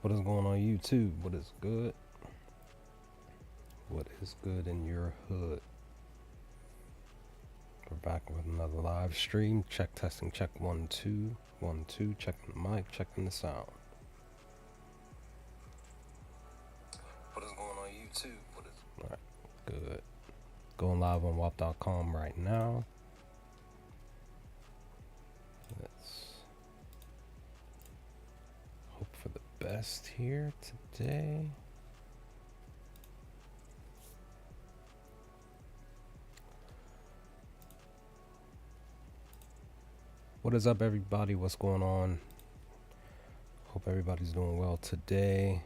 What is going on YouTube? What is good? What is good in your hood? We're back with another live stream. Check testing, check 1 2 1 2, checking the mic, checking the sound. What is going on YouTube? Alright, good. Going live on WAP.com right now. Let's hope for the best here today. What is up, everybody? What's going on? Hope everybody's doing well today.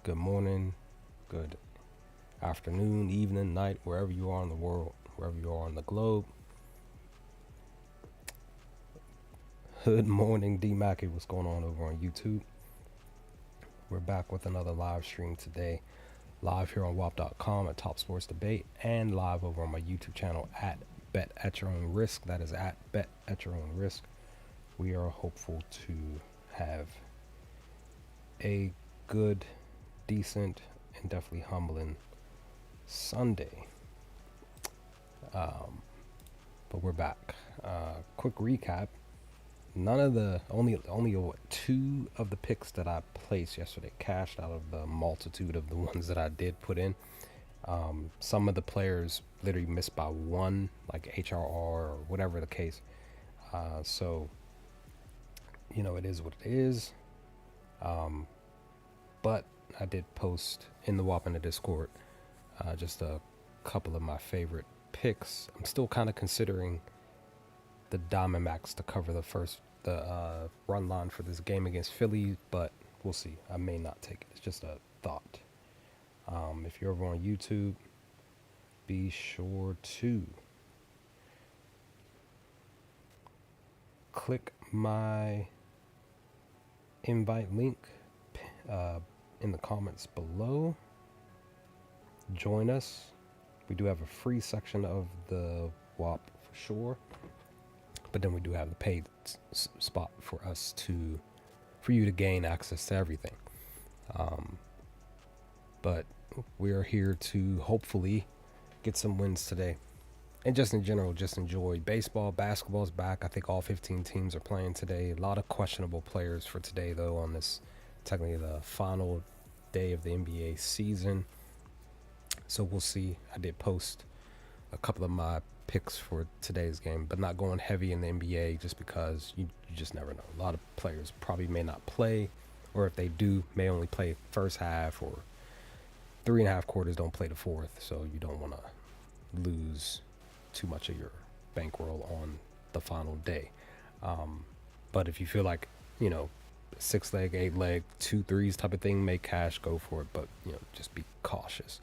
Good morning, good afternoon, evening, night, wherever you are in the world, wherever you are on the globe. Good morning, D Mackey. What's going on over on YouTube? We're back with another live stream today. Live here on WAP.com at Top Sports Debate and live over on my YouTube channel at Bet at Your Own Risk. That is at Bet at Your Own Risk. We are hopeful to have a good, decent, and definitely humbling Sunday. But we're back. Quick recap. Only 2 of the picks that I placed yesterday cashed out of the multitude of the ones that I did put in. Some of the players literally missed by 1, like HRR or whatever the case. So, you know, it is what it is. But I did post in the WAP in the Discord just a couple of my favorite picks. I'm still kind of considering the Diamondbacks to cover the run line for this game against Philly, but we'll see. I may not take it. It's just a thought. If you're over on YouTube, be sure to click my invite link in the comments below. Join us. We do have a free section of the WAP for sure, but then we do have the paid spot for you to gain access to everything. But we are here to hopefully get some wins today. And just in general, just enjoy baseball. Basketball's back. I think all 15 teams are playing today. A lot of questionable players for today, though, on this technically the final day of the NBA season. So we'll see. I did post a couple of my picks for today's game, but not going heavy in the NBA just because you just never know. A lot of players probably may not play, or if they do, may only play first half, or 3.5 quarters, don't play the fourth. So you don't want to lose too much of your bankroll on the final day. But if you feel like, 6 leg, 8 leg, 2 threes type of thing, make cash, go for it. But, just be cautious.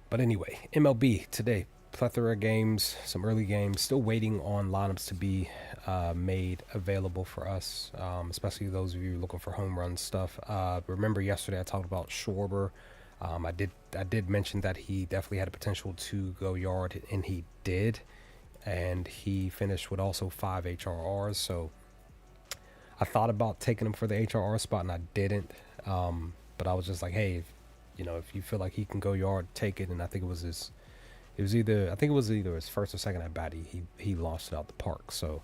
But anyway, MLB today, plethora of games, some early games, still waiting on lineups to be made available for us, especially those of you looking for home run stuff. Remember yesterday I talked about Schwarber. I did mention that he definitely had a potential to go yard, and he did. And he finished with also 5 HRRs. So I thought about taking him for the HRR spot, and I didn't. But I was just like, hey, if you feel like he can go yard, take it. And I think it was either his first or second at bat. He lost it out the park. So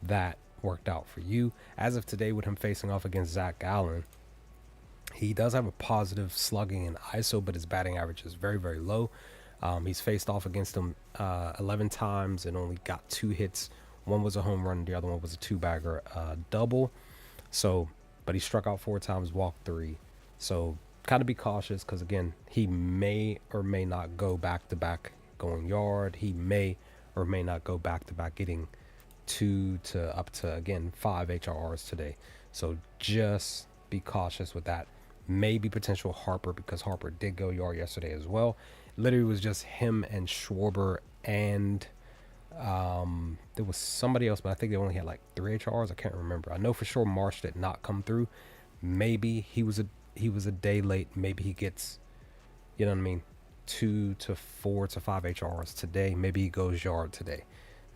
that worked out for you. As of today, with him facing off against Zach Gallen, he does have a positive slugging and ISO, but his batting average is very, very low. He's faced off against him 11 times and only got 2 hits. One was a home run, the other one was a 2-bagger double. So, but he struck out 4 times, walked 3. So kind of be cautious, because again, he may or may not go back-to-back going yard. He may or may not go back-to-back getting 2 to up to, again, 5 HRRs today. So just be cautious with that. Maybe potential Harper, because Harper did go yard yesterday as well. Literally was just him and Schwarber, and there was somebody else, but I think they only had like 3 HRs. I can't remember. I know for sure Marsh did not come through. Maybe he was a day late. Maybe he gets, 2 to 4 to 5 HRs today. Maybe he goes yard today.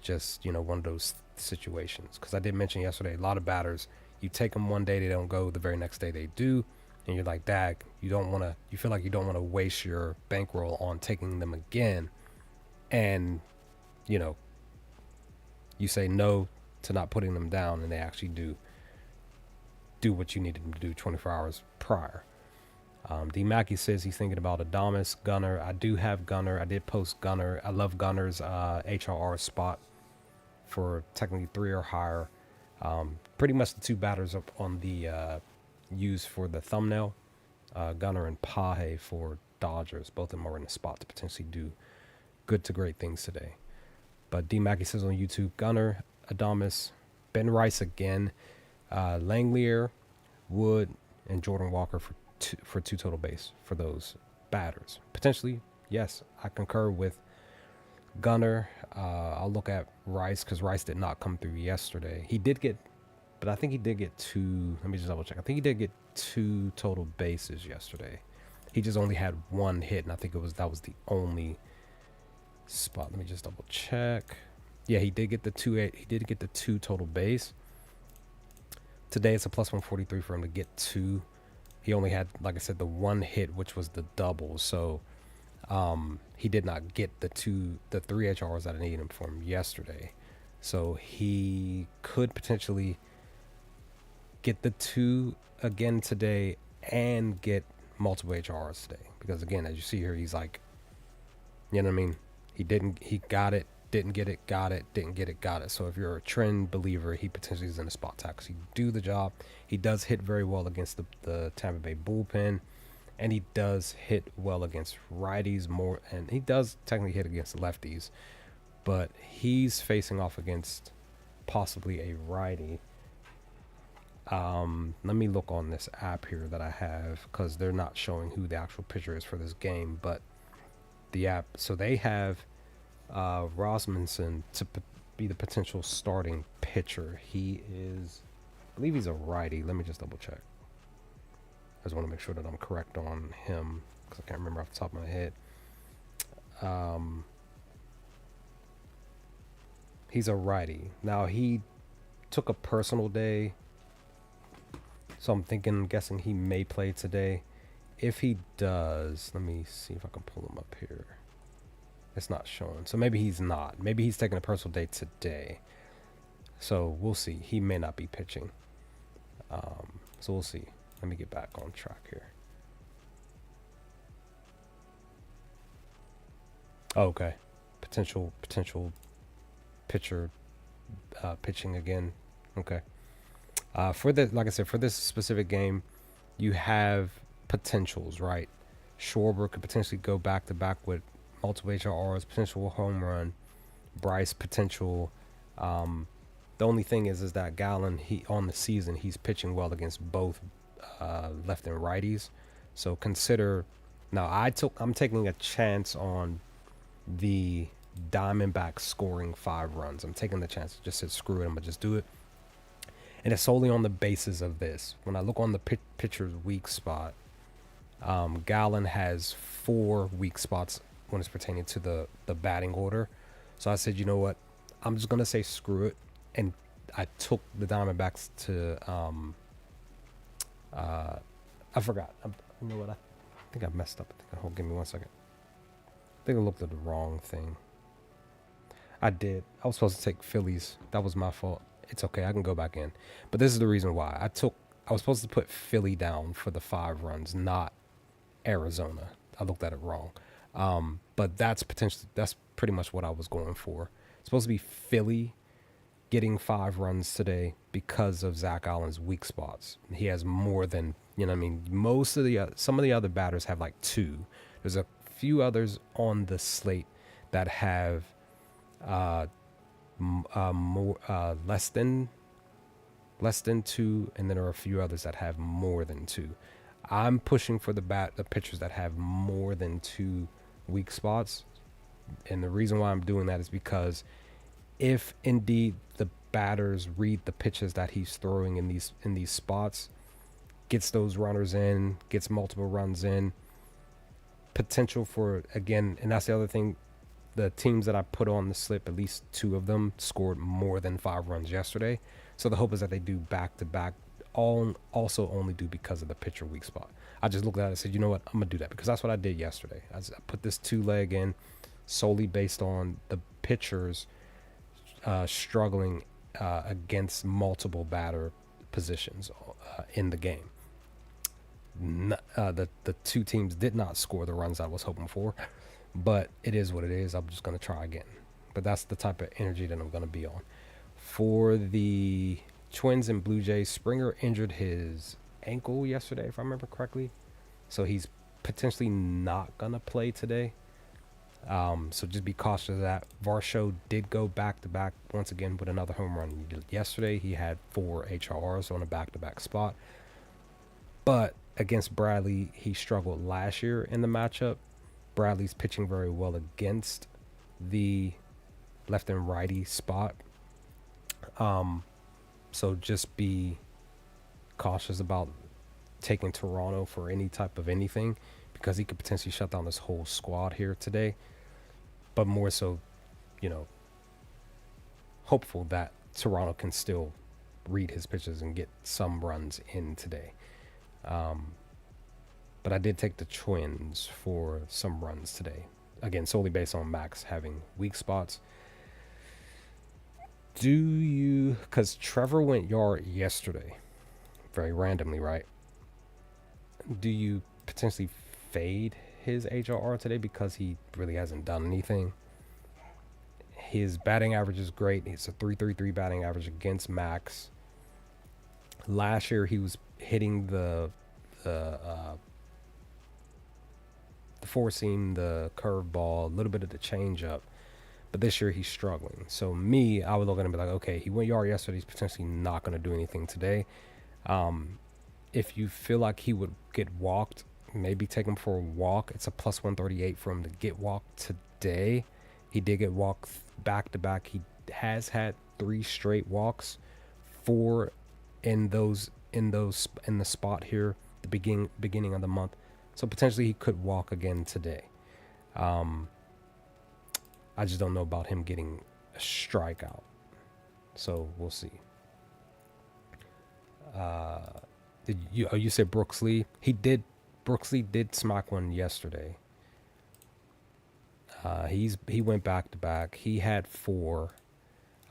Just one of those situations. Because I did mention yesterday, a lot of batters, You take them one day, they don't go. The very next day they do, and you're like, "Dag, you don't want to." You feel like you don't want to waste your bankroll on taking them again, and you know, you say no to not putting them down, and they actually do what you needed them to do 24 hours prior. D Mackey says he's thinking about Adames, Gunner. I do have Gunner. I did post Gunner. I love Gunner's HRR spot for technically 3 or higher. Pretty much the 2 batters up on the used for the thumbnail. Gunner and Pahe for Dodgers. Both of them are in the spot to potentially do good to great things today. But D Mackey says on YouTube, Gunner, Adames, Ben Rice again, Langelier, Wood, and Jordan Walker for two total base for those batters. Potentially, yes, I concur with Gunner. I'll look at Rice because Rice did not come through yesterday. He did get, but I think he did get 2. Let me just double check. I think he did get 2 total bases yesterday. He just only had 1 hit, and I think that was the only spot. Let me just double check. Yeah, he did get the 2. He did get the 2 total base. Today it's a plus 143 for him to get 2. He only had, like I said, the 1 hit, which was the double. So he did not get the 3 HRs that I needed him from yesterday. So he could potentially get the 2 again today and get multiple HRs today. Because again, as you see here, he's like, you know what I mean? He got it, didn't get it, got it, didn't get it, got it. So if you're a trend believer, he potentially is in a spot tax. He do the job. He does hit very well against the Tampa Bay bullpen, and he does hit well against righties more, and he does technically hit against lefties, but he's facing off against possibly a righty. Let me look on this app here that I have because they're not showing who the actual pitcher is for this game, but the app, so they have Rosmanson to be the potential starting pitcher. He is, I believe he's a righty. Let me just double check. I just want to make sure that I'm correct on him because I can't remember off the top of my head. He's a righty. Now he took a personal day, so I'm guessing he may play today. If he does, let me see if I can pull him up here. It's not showing. So maybe he's not. Maybe he's taking a personal day today. So we'll see. He may not be pitching. So we'll see. Let me get back on track here. Oh, okay. Potential pitcher pitching again. Okay. For the, like I said, for this specific game, you have potentials, right? Schwarber could potentially go back to back with multiple HRRs, potential home run. Bryce potential. The only thing is that Gallen, he on the season, he's pitching well against both left and righties. So consider. Now I'm taking a chance on the Diamondbacks scoring 5 runs. I'm taking the chance. Just said screw it. I'm gonna just do it. And it's solely on the basis of this. When I look on the pitcher's weak spot, Gallen has 4 weak spots when it's pertaining to the batting order. So I said, you know what? I'm just going to say screw it. And I took the Diamondbacks to, I forgot. You know what? I think I messed up. Hold, give me 1 second. I think I looked at the wrong thing. I did. I was supposed to take Phillies. That was my fault. It's okay. I can go back in. But this is the reason why. I was supposed to put Philly down for the 5 runs, not Arizona. I looked at it wrong. But that's pretty much what I was going for. It's supposed to be Philly getting 5 runs today because of Zach Allen's weak spots. He has more than, you know what I mean? Some of the other batters have like 2. There's a few others on the slate that have more less than 2, and then there are a few others that have more than 2. I'm pushing for the pitchers that have more than 2 weak spots, and the reason why I'm doing that is because if indeed the batters read the pitches that he's throwing in these spots, gets those runners in, gets multiple runs in, potential for, again, and that's the other thing, the teams that I put on the slip, at least 2 of them scored more than 5 runs yesterday. So the hope is that they do back-to-back also only do because of the pitcher weak spot. I just looked at it and said, you know what, I'm gonna do that because that's what I did yesterday. I put this 2 leg in solely based on the pitchers struggling against multiple batter positions in the game. The 2 teams did not score the runs I was hoping for, but it is what it is. I'm just gonna try again. But that's the type of energy that I'm gonna be on. For the Twins and Blue Jays, Springer injured his ankle yesterday, if I remember correctly. So he's potentially not going to play today. So just be cautious of that. Varsho did go back-to-back once again with another home run. Yesterday, he had 4 HRRs on a back-to-back spot. But against Bradley, he struggled last year in the matchup. Bradley's pitching very well against the left and righty spot. So just be cautious about taking Toronto for any type of anything because he could potentially shut down this whole squad here today. But more so, hopeful that Toronto can still read his pitches and get some runs in today. But I did take the Twins for some runs today. Again, solely based on Max having weak spots. Because Trevor went yard yesterday, very randomly, right? Do you potentially fade his HRR today because he really hasn't done anything? His batting average is great. It's a 3.33 batting average against Max. Last year, he was hitting the four seam, the curveball, a little bit of the changeup. But this year he's struggling. So I would look at him and be like, okay, he went yard yesterday. He's potentially not going to do anything today. If you feel like he would get walked, maybe take him for a walk. It's a plus 138 for him to get walked today. He did get walked back to back. He has had 3 straight walks, 4 in the spot here, the beginning of the month. So potentially he could walk again today. I just don't know about him getting a strikeout. So we'll see. You said Brooks Lee? Brooks Lee did smack one yesterday. He went back to back. He had 4.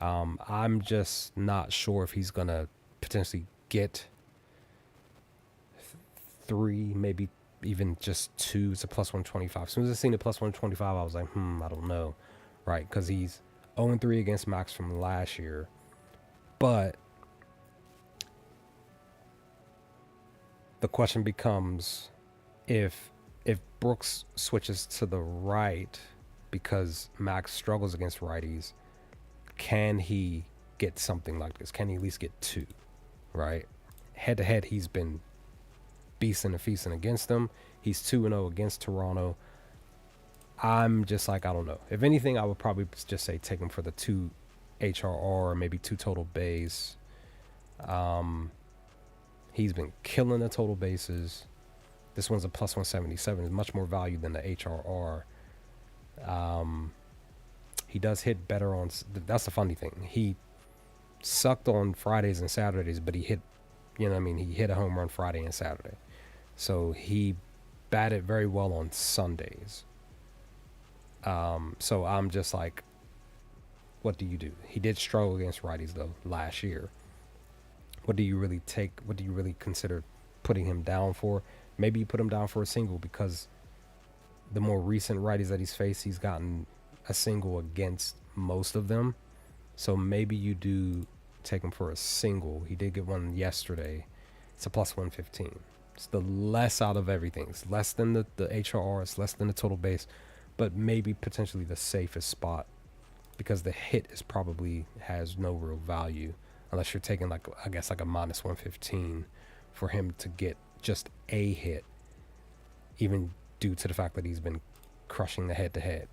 I'm just not sure if he's gonna potentially get 3, maybe even just 2. It's a plus 125. As soon as I seen the plus 125, I was like, I don't know. Right, because he's 0-3 against Max from last year. But the question becomes if Brooks switches to the right because Max struggles against righties, can he get something like this? Can he at least get 2? Right? Head-to-head, he's been beasting and feasting against them. He's 2-0 against Toronto. I'm just like, I don't know. If anything, I would probably just say take him for the 2 HRR, maybe 2 total base. He's been killing the total bases. This one's a plus 177. It's much more value than the HRR. He does hit better on... That's the funny thing. He sucked on Fridays and Saturdays, but he hit... He hit a home run Friday and Saturday. So he batted very well on Sundays. So I'm just like, what do you do? He did struggle against righties though last year. What do you really consider putting him down for? Maybe you put him down for a single because the more recent righties that he's faced, he's gotten a single against most of them. So maybe you do take him for a single. He did get one yesterday. It's a plus 115. It's the less out of everything. It's less than the HRR. It's less than the total base. But maybe potentially the safest spot because the hit has no real value unless you're taking like a minus 115 for him to get just a hit, even due to the fact that he's been crushing the head-to-head.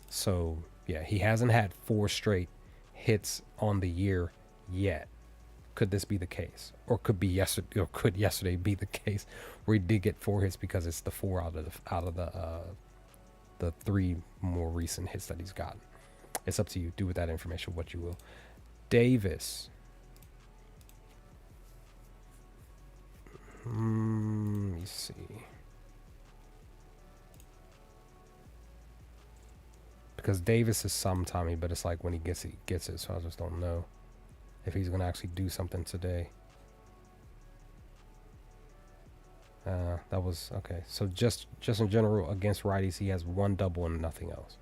So yeah, he hasn't had 4 straight hits on the year yet. Could this be the case, or could yesterday be the case where he did get 4 hits because it's the 4 out of the 3 more recent hits that he's gotten? It's up to you. Do with that information what you will. Davis Let me see. Because Davis is sometimey, but it's like when he gets it, he gets it. So I just don't know if he's going to actually do something today. That was okay. So just in general against righties, he has 1 double and nothing else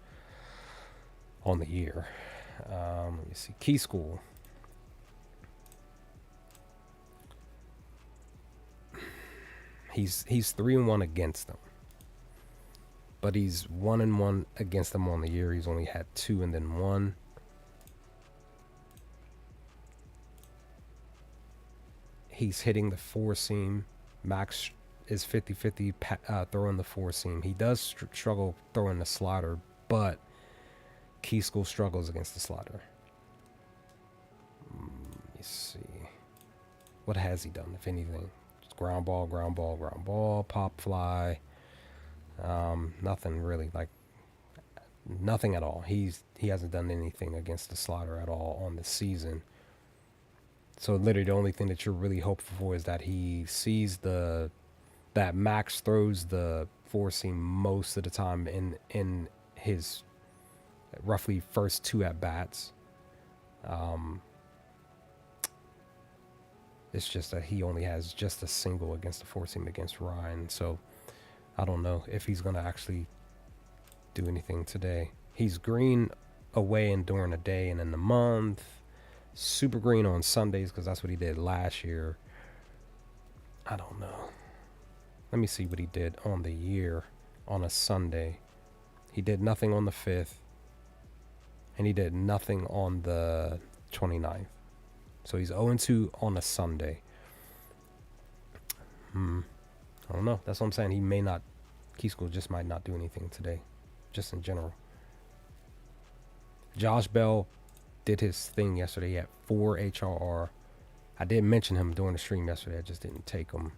on the year. Let me see. Key School. He's 3-1 against them, but he's 1-1 against them on the year. He's only had 2 and then 1. He's hitting the 4-seam. Max is 50-50 throwing the 4-seam. He does struggle throwing the slider, but Key School struggles against the slider. Let me see. What has he done, if anything? Just ground ball, pop fly. Nothing really, like nothing at all. He hasn't done anything against the slider at all on the season. So literally the only thing that you're really hopeful for is that he sees that Max throws the 4-seam most of the time in his roughly first 2 at bats. It's just that he only has just a single against the 4-seam against Ryan. So I don't know if he's going to actually do anything today. He's green away and during the day and in the month. Super green on Sundays because that's what he did last year. I don't know. Let me see what he did on the year on a Sunday. He did nothing on the 5th. And he did nothing on the 29th. So he's 0-2 on a Sunday. I don't know. That's what I'm saying. He may not. Key School just might not do anything today. Just in general. Josh Bell did his thing yesterday. He had 4 HRR. I did mention him during the stream yesterday. I just didn't take him.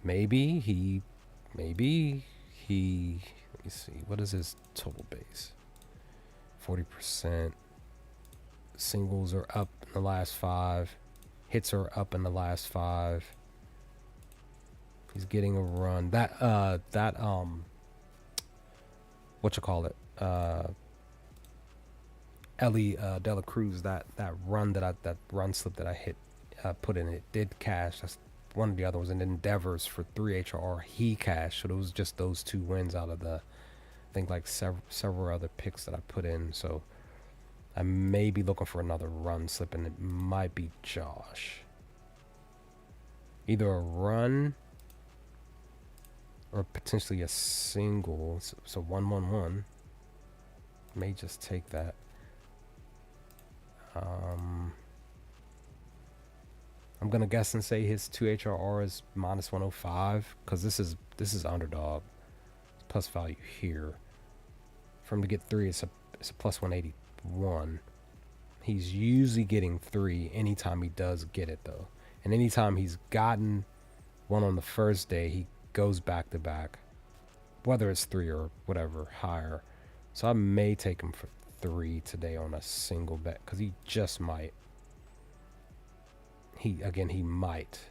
Maybe he. Let me see. What is his total base? 40%. Singles are up in the last 5. Hits are up in the last 5. He's getting a run. What you call it? Ellie Dela Cruz, that run that run slip that I hit, put in, it did cash. That's one of the other ones. And Endeavors for 3 HRR, he cashed. So it was just those 2 wins out of the, I think, like several other picks that I put in. So I may be looking for another run slip, and it might be Josh. Either a run or potentially a single. So 1-1-1. May just take that. I'm gonna guess and say his 2 HRR is -105 because this is underdog. It's plus value here. For him to get 3, it's a plus 181. He's usually getting 3 anytime he does get it though, and anytime he's gotten one on the first day, he goes back to back, whether it's 3 or whatever higher. So I may take him for 3 today on a single bet because he just might. He might,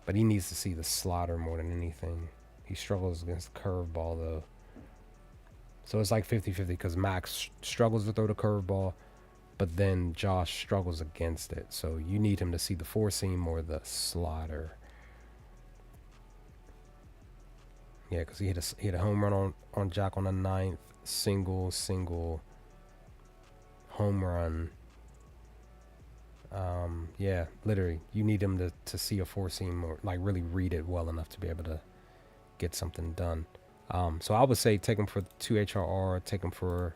but he needs to see the slider more than anything. He struggles against the curveball though, so it's like 50-50 because Max struggles to throw the curveball, but then Josh struggles against it. So you need him to see the 4-seam or the slider. Yeah, because he hit a home run on Jack on the 9th. Single, home run. Yeah, literally, you need him to see a 4-seam or like really read it well enough to be able to get something done. So I would say take him for 2 HRR, take him for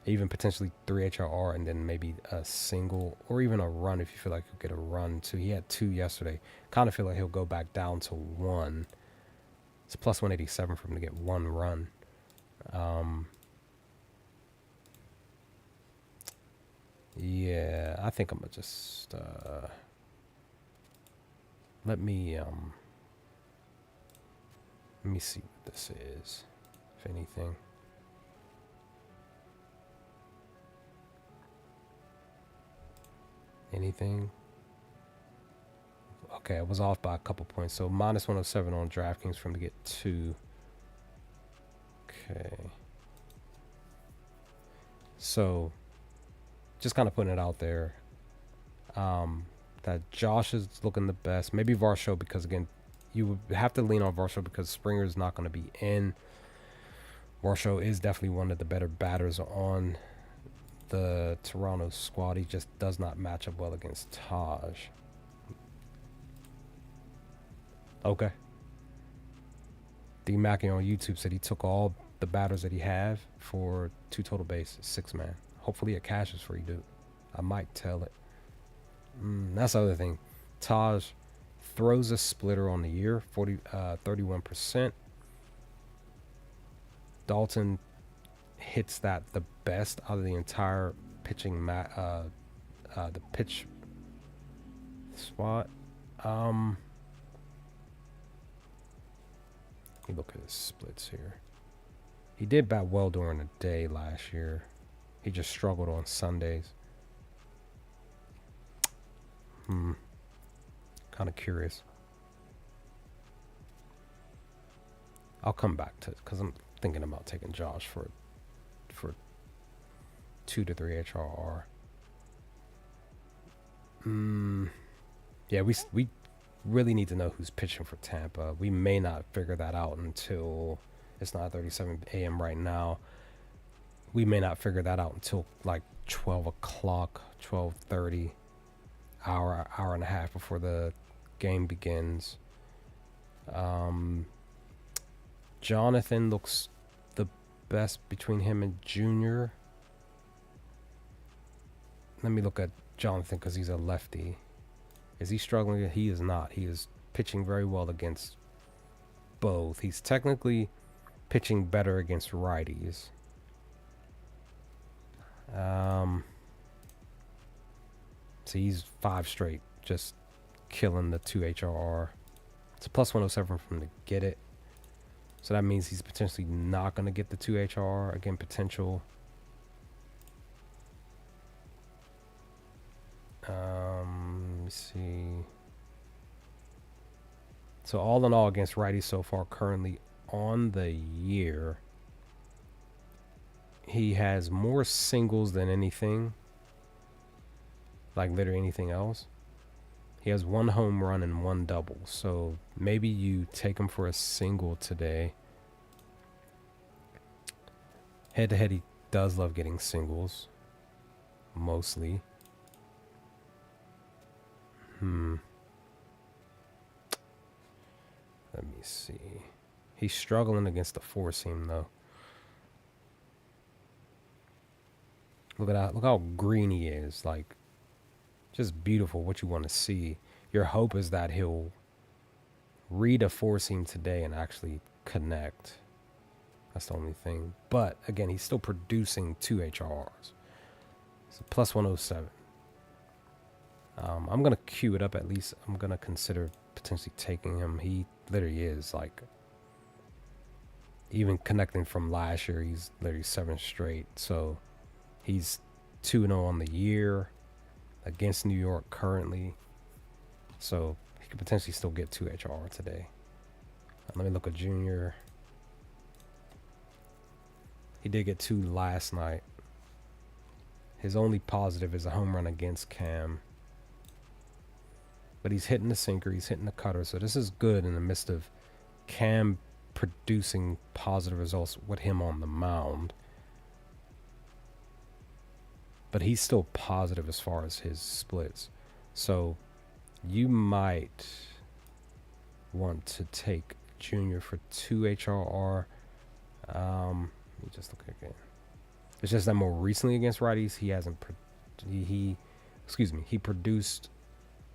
even potentially 3 HRR, and then maybe a single or even a run if you feel like you'll get a run too. He had 2 yesterday. Kind of feel like he'll go back down to 1. It's plus 187 for him to get 1 run. Yeah, I think I'm gonna just let me see what this is, if anything. Anything? Okay, I was off by a couple points. So minus 107 on DraftKings for him to get 2. Okay. So just kind of putting it out there. That Josh is looking the best. Maybe Varsho, because again, you would have to lean on Varsho because Springer's not going to be in. Varsho is definitely one of the better batters on the Toronto squad. He just does not match up well against Taj. Okay. D Mackey on YouTube said he took all the batters that he have for 2 total bases, 6 man. Hopefully it cashes for you, dude. I might tell it. That's the other thing. Taj throws a splitter on the year, 31%. Dalton hits that the best out of the entire pitching the pitch spot. Let me look at his splits here. He did bat well during the day last year. He just struggled on Sundays. Kind of curious. I'll come back to it because I'm thinking about taking Josh for 2 to 3 HRR. Yeah, we really need to know who's pitching for Tampa. We may not figure that out until it's 9:37 a.m. right now. We may not figure that out until like 12 o'clock, 12:30, hour and a half before the game begins. Jonathan looks the best between him and Junior. Let me look at Jonathan because he's a lefty. Is he struggling? He is not. He is pitching very well against both. He's technically pitching better against righties. So he's 5 straight, just killing the 2 HRR. It's a plus 107 for him to get it. So that means he's potentially not going to get the 2 HRR. Again, potential. Let me see. So all in all against righties so far currently on the year, he has more singles than anything. Like literally anything else. He has 1 home run and 1 double. So maybe you take him for a single today. Head to head, he does love getting singles. Mostly. Let me see. He's struggling against the 4-seam though. Look at that. Look how green he is. Like, just beautiful, what you want to see. Your hope is that he'll read a 4-seam today and actually connect. That's the only thing. But again, he's still producing 2 HRRs. So plus 107. I'm going to queue it up at least. I'm going to consider potentially taking him. He literally is like, even connecting from last year, he's literally 7 straight. So he's 2-0 on the year against New York currently. So he could potentially still get 2 HRR today. Let me look at Junior. He did get 2 last night. His only positive is a home run against Cam. But he's hitting the sinker, he's hitting the cutter. So this is good in the midst of Cam producing positive results with him on the mound. But he's still positive as far as his splits. So you might want to take Junior for 2 HRR. Let me just look again. It's just that more recently against righties, he hasn't. He produced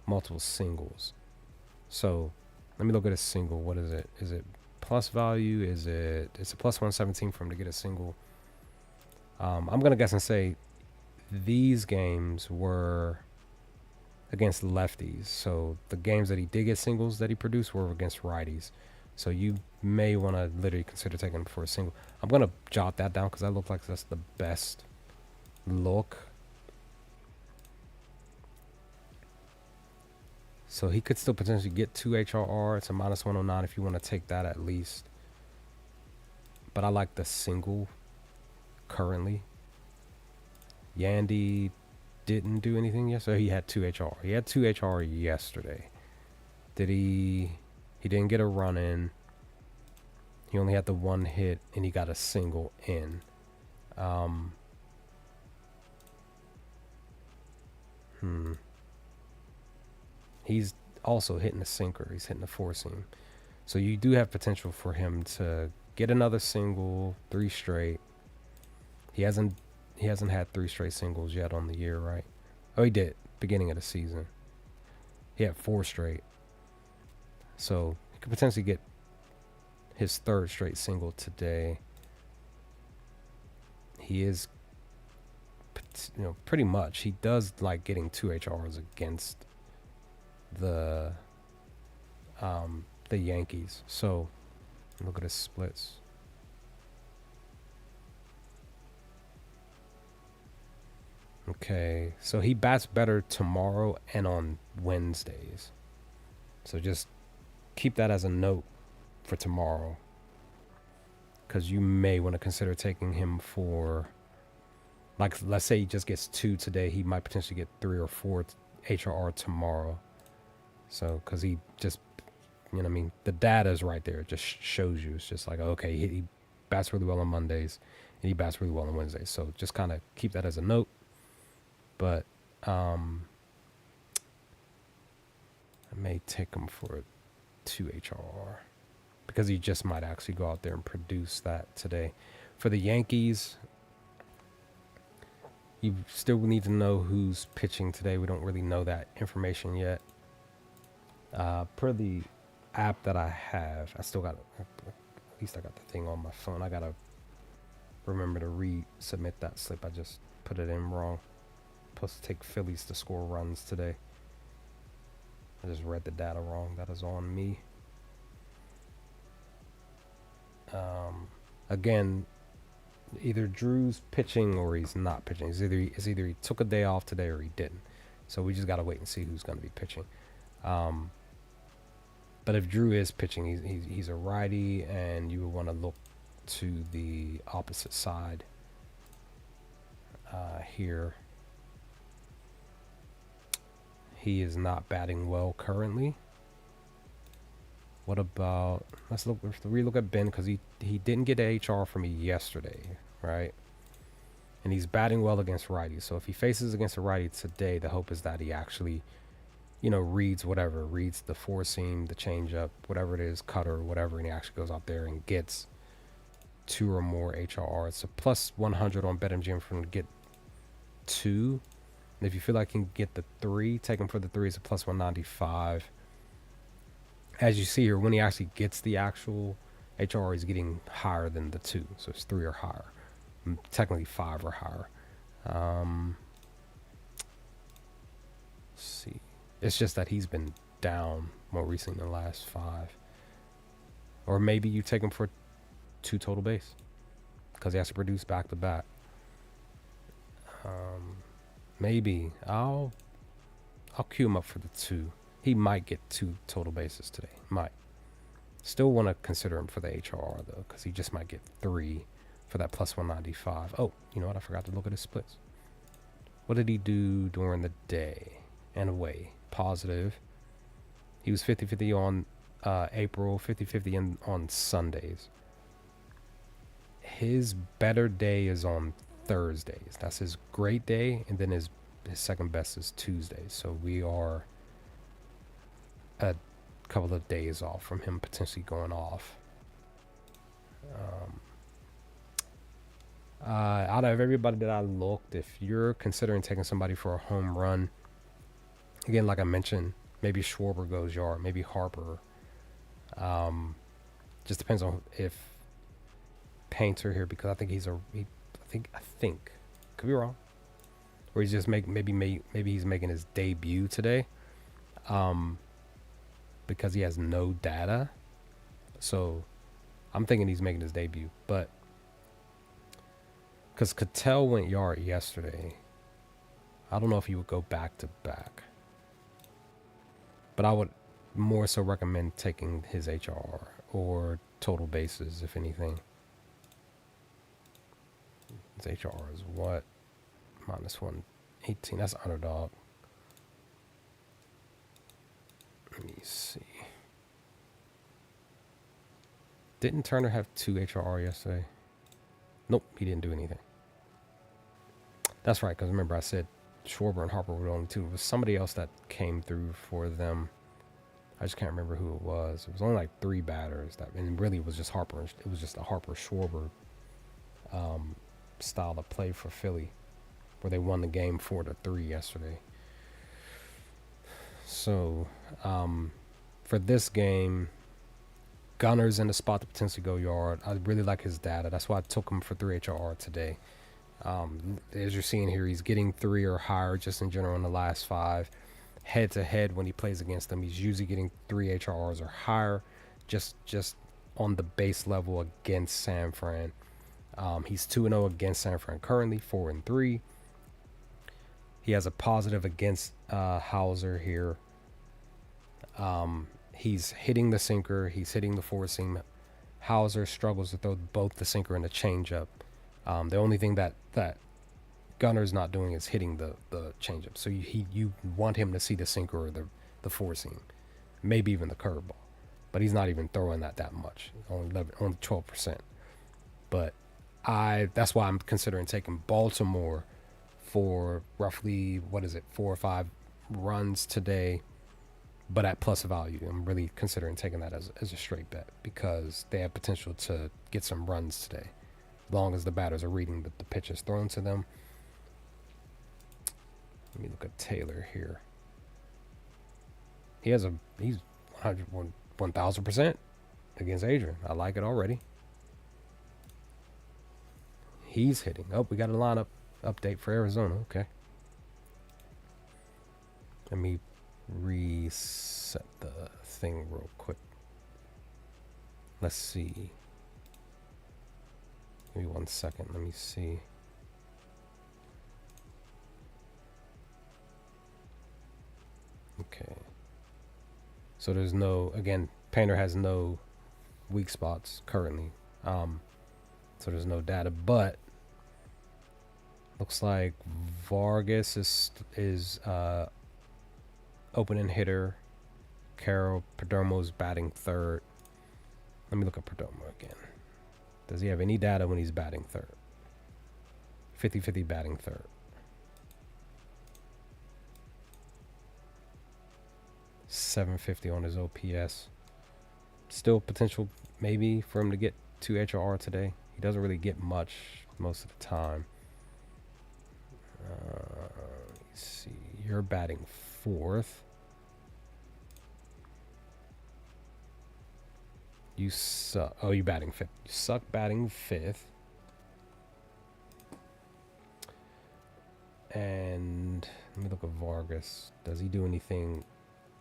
multiple singles. So let me look at a single. What is it? Is it plus value? Is it? It's a plus 117 for him to get a single. I'm gonna guess and say these games were against lefties. So the games that he did get singles that he produced were against righties. So you may want to literally consider taking him for a single. I'm going to jot that down because that looks like that's the best look. So he could still potentially get 2 HRR. It's a -109 if you want to take that at least. But I like the single currently. Yandy didn't do anything yesterday. He had 2 HR. He had 2 HR yesterday. Did he? He didn't get a run in. He only had the 1 hit, and he got a single in. He's also hitting the sinker. He's hitting the 4-seam. So you do have potential for him to get another single, 3 straight. He hasn't had 3 straight singles yet on the year, right? Oh, he did, beginning of the season. He had 4 straight. So he could potentially get his 3rd straight single today. He is, pretty much. He does like getting 2 HRs against the Yankees. So look at his splits. Okay, so he bats better tomorrow and on Wednesdays. So just keep that as a note for tomorrow, because you may want to consider taking him for, like, let's say he just gets 2 today. He might potentially get 3 or 4 HRR tomorrow. So, because he just, the data is right there. It just shows you. It's just like, okay, he bats really well on Mondays, and he bats really well on Wednesdays. So just kind of keep that as a note. But I may take him for a 2 HRR because he just might actually go out there and produce that today. For the Yankees, you still need to know who's pitching today. We don't really know that information yet. Per the app that I have, I still got, at least I got the thing on my phone. I got to remember to resubmit that slip. I just put it in wrong. Supposed to take Phillies to score runs today. I just read the data wrong. That is on me. Again, either Drew's pitching or he's not pitching. It's either he took a day off today or he didn't. So we just got to wait and see who's going to be pitching. But if Drew is pitching, he's a righty, and you would want to look to the opposite side here. He is not batting well currently. What about, let's relook at Ben, because he didn't get a HR from me yesterday, right? And he's batting well against righties. So if he faces against a righty today, the hope is that he actually, reads the 4-seam, the changeup, whatever it is, cutter, whatever, and he actually goes out there and gets 2 or more HRRs. So plus 100 on BetMGM for him to get 2. And if you feel like you can get the 3, take him for the 3. It's a plus 195. As you see here, when he actually gets the actual HR, he's getting higher than the 2. So it's 3 or higher. Technically 5 or higher. Let's see. It's just that he's been down more recently than the last 5. Or maybe you take him for 2 total base, because he has to produce back to back. Maybe I'll queue him up for the 2. He might get 2 total bases today. Might. Still want to consider him for the HRR though, because he just might get 3 for that plus 195. Oh, you know what? I forgot to look at his splits. What did he do during the day and away? Positive. He was 50-50 on April, 50-50 on Sundays. His better day is on Thursdays. That's his great day, and then his second best is Tuesdays. So we are a couple of days off from him potentially going off. Out of everybody that I looked, if you're considering taking somebody for a home run, again, like I mentioned, maybe Schwarber goes yard, maybe Harper. Just depends on if Painter here, because I think I think could be wrong, or he's just maybe he's making his debut today, because he has no data. So I'm thinking he's making his debut, but because Cattell went yard yesterday, I don't know if he would go back to back. But I would more so recommend taking his HR or total bases, if anything. His HR is what? Minus 118. That's underdog. Let me see. Didn't Turner have 2 HRR yesterday? Nope, he didn't do anything. That's right, because remember I said Schwarber and Harper were the only 2. It was somebody else that came through for them. I just can't remember who it was. It was only like 3 batters, and really it was just Harper. It was just a Harper-Schwarber style of play for Philly, where they won the game 4-3 yesterday. So, for this game, Gunner's in the spot to potentially go yard. I really like his data. That's why I took him for 3 HRR today. As you're seeing here, he's getting 3 or higher just in general in the last 5. Head-to-head when he plays against them, he's usually getting 3 HRRs or higher just on the base level against San Fran. He's 2-0 against San Fran currently, 4-3. He has a positive against Hauser here. He's hitting the sinker. He's hitting the four seam. Hauser struggles to throw both the sinker and the changeup. The only thing that Gunner's not doing is hitting the changeup. So you want him to see the sinker or the four seam, maybe even the curveball, but he's not even throwing that much. Only 12%. But that's why I'm considering taking Baltimore for roughly 4 or 5 runs today, but at plus value. I'm really considering taking that as a straight bet because they have potential to get some runs today, as long as the batters are reading the pitches thrown to them. Let me look at Taylor here. He's 1,000% against Adrian. I like it already. He's hitting. Oh, we got a lineup update for Arizona. Okay. Let me reset the thing real quick. Let's see. Give me 1 second. Let me see. Okay. So there's no, again, Painter has no weak spots currently. So there's no data, but looks like Vargas is opening hitter. Carroll Perdomo's batting third. Let me look at Perdomo again. Does he have any data when he's batting third? 50-50 batting third. .750 on his OPS. Still potential maybe for him to get 2 HRR today. He doesn't really get much most of the time. Let's see. You're batting fourth. You suck. Oh, you're batting fifth. You suck batting fifth. And let me look at Vargas. Does he do anything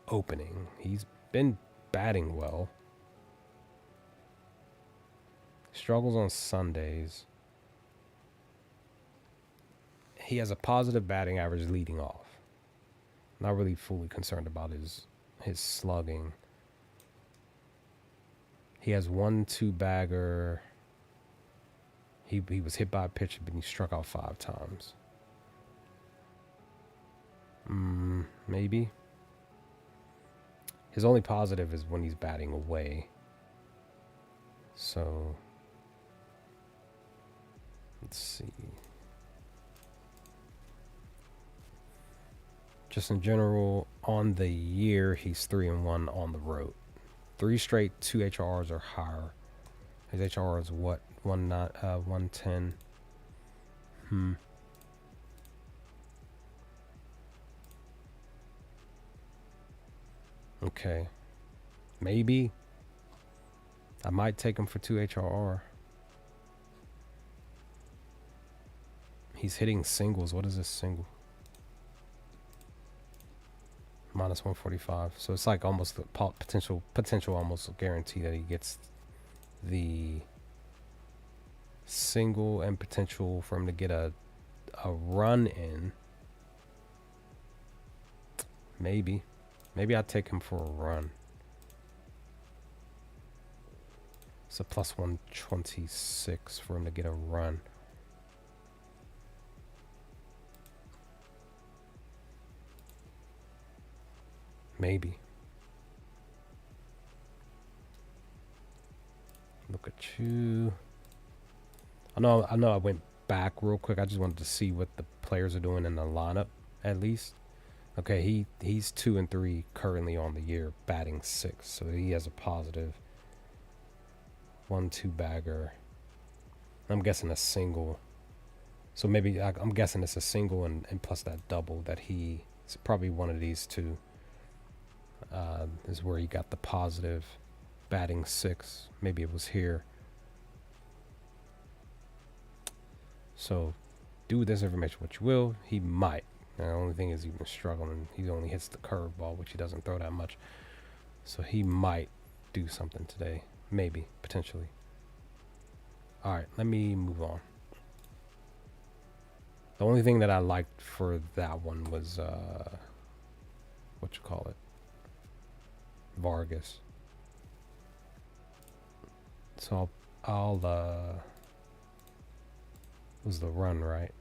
opening? He's been batting well. Struggles on Sundays. He has a positive batting average leading off. Not really fully concerned about his slugging. He has 1-2 bagger. He was hit by a pitch, but he struck out 5 times. Maybe. His only positive is when he's batting away. So let's see. Just in general, on the year, he's 3-1 on the road. 3 straight 2 HRs or higher. His HR is what? 110. Okay. Maybe. I might take him for 2 HRR. He's hitting singles. What is this single? Minus 145. So it's like almost the potential almost guarantee that he gets the single and potential for him to get a run in. Maybe. Maybe I'd take him for a run. It's a plus 126 for him to get a run. Maybe. Look at you. I know I went back real quick. I just wanted to see what the players are doing in the lineup, at least. Okay, he's 2-3 currently on the year, batting 6, so he has a positive 1-2 bagger. I'm guessing a single. So maybe I'm guessing it's a single and plus that double that it's probably one of these two is where he got the positive batting 6. Maybe it was here. So do with this information what you will. He might. The only thing is he's been struggling. He only hits the curveball, which he doesn't throw that much. So he might do something today. Maybe, potentially. All right, let me move on. The only thing that I liked for that one was, what you call it? Vargas. So I'll it was the run, right?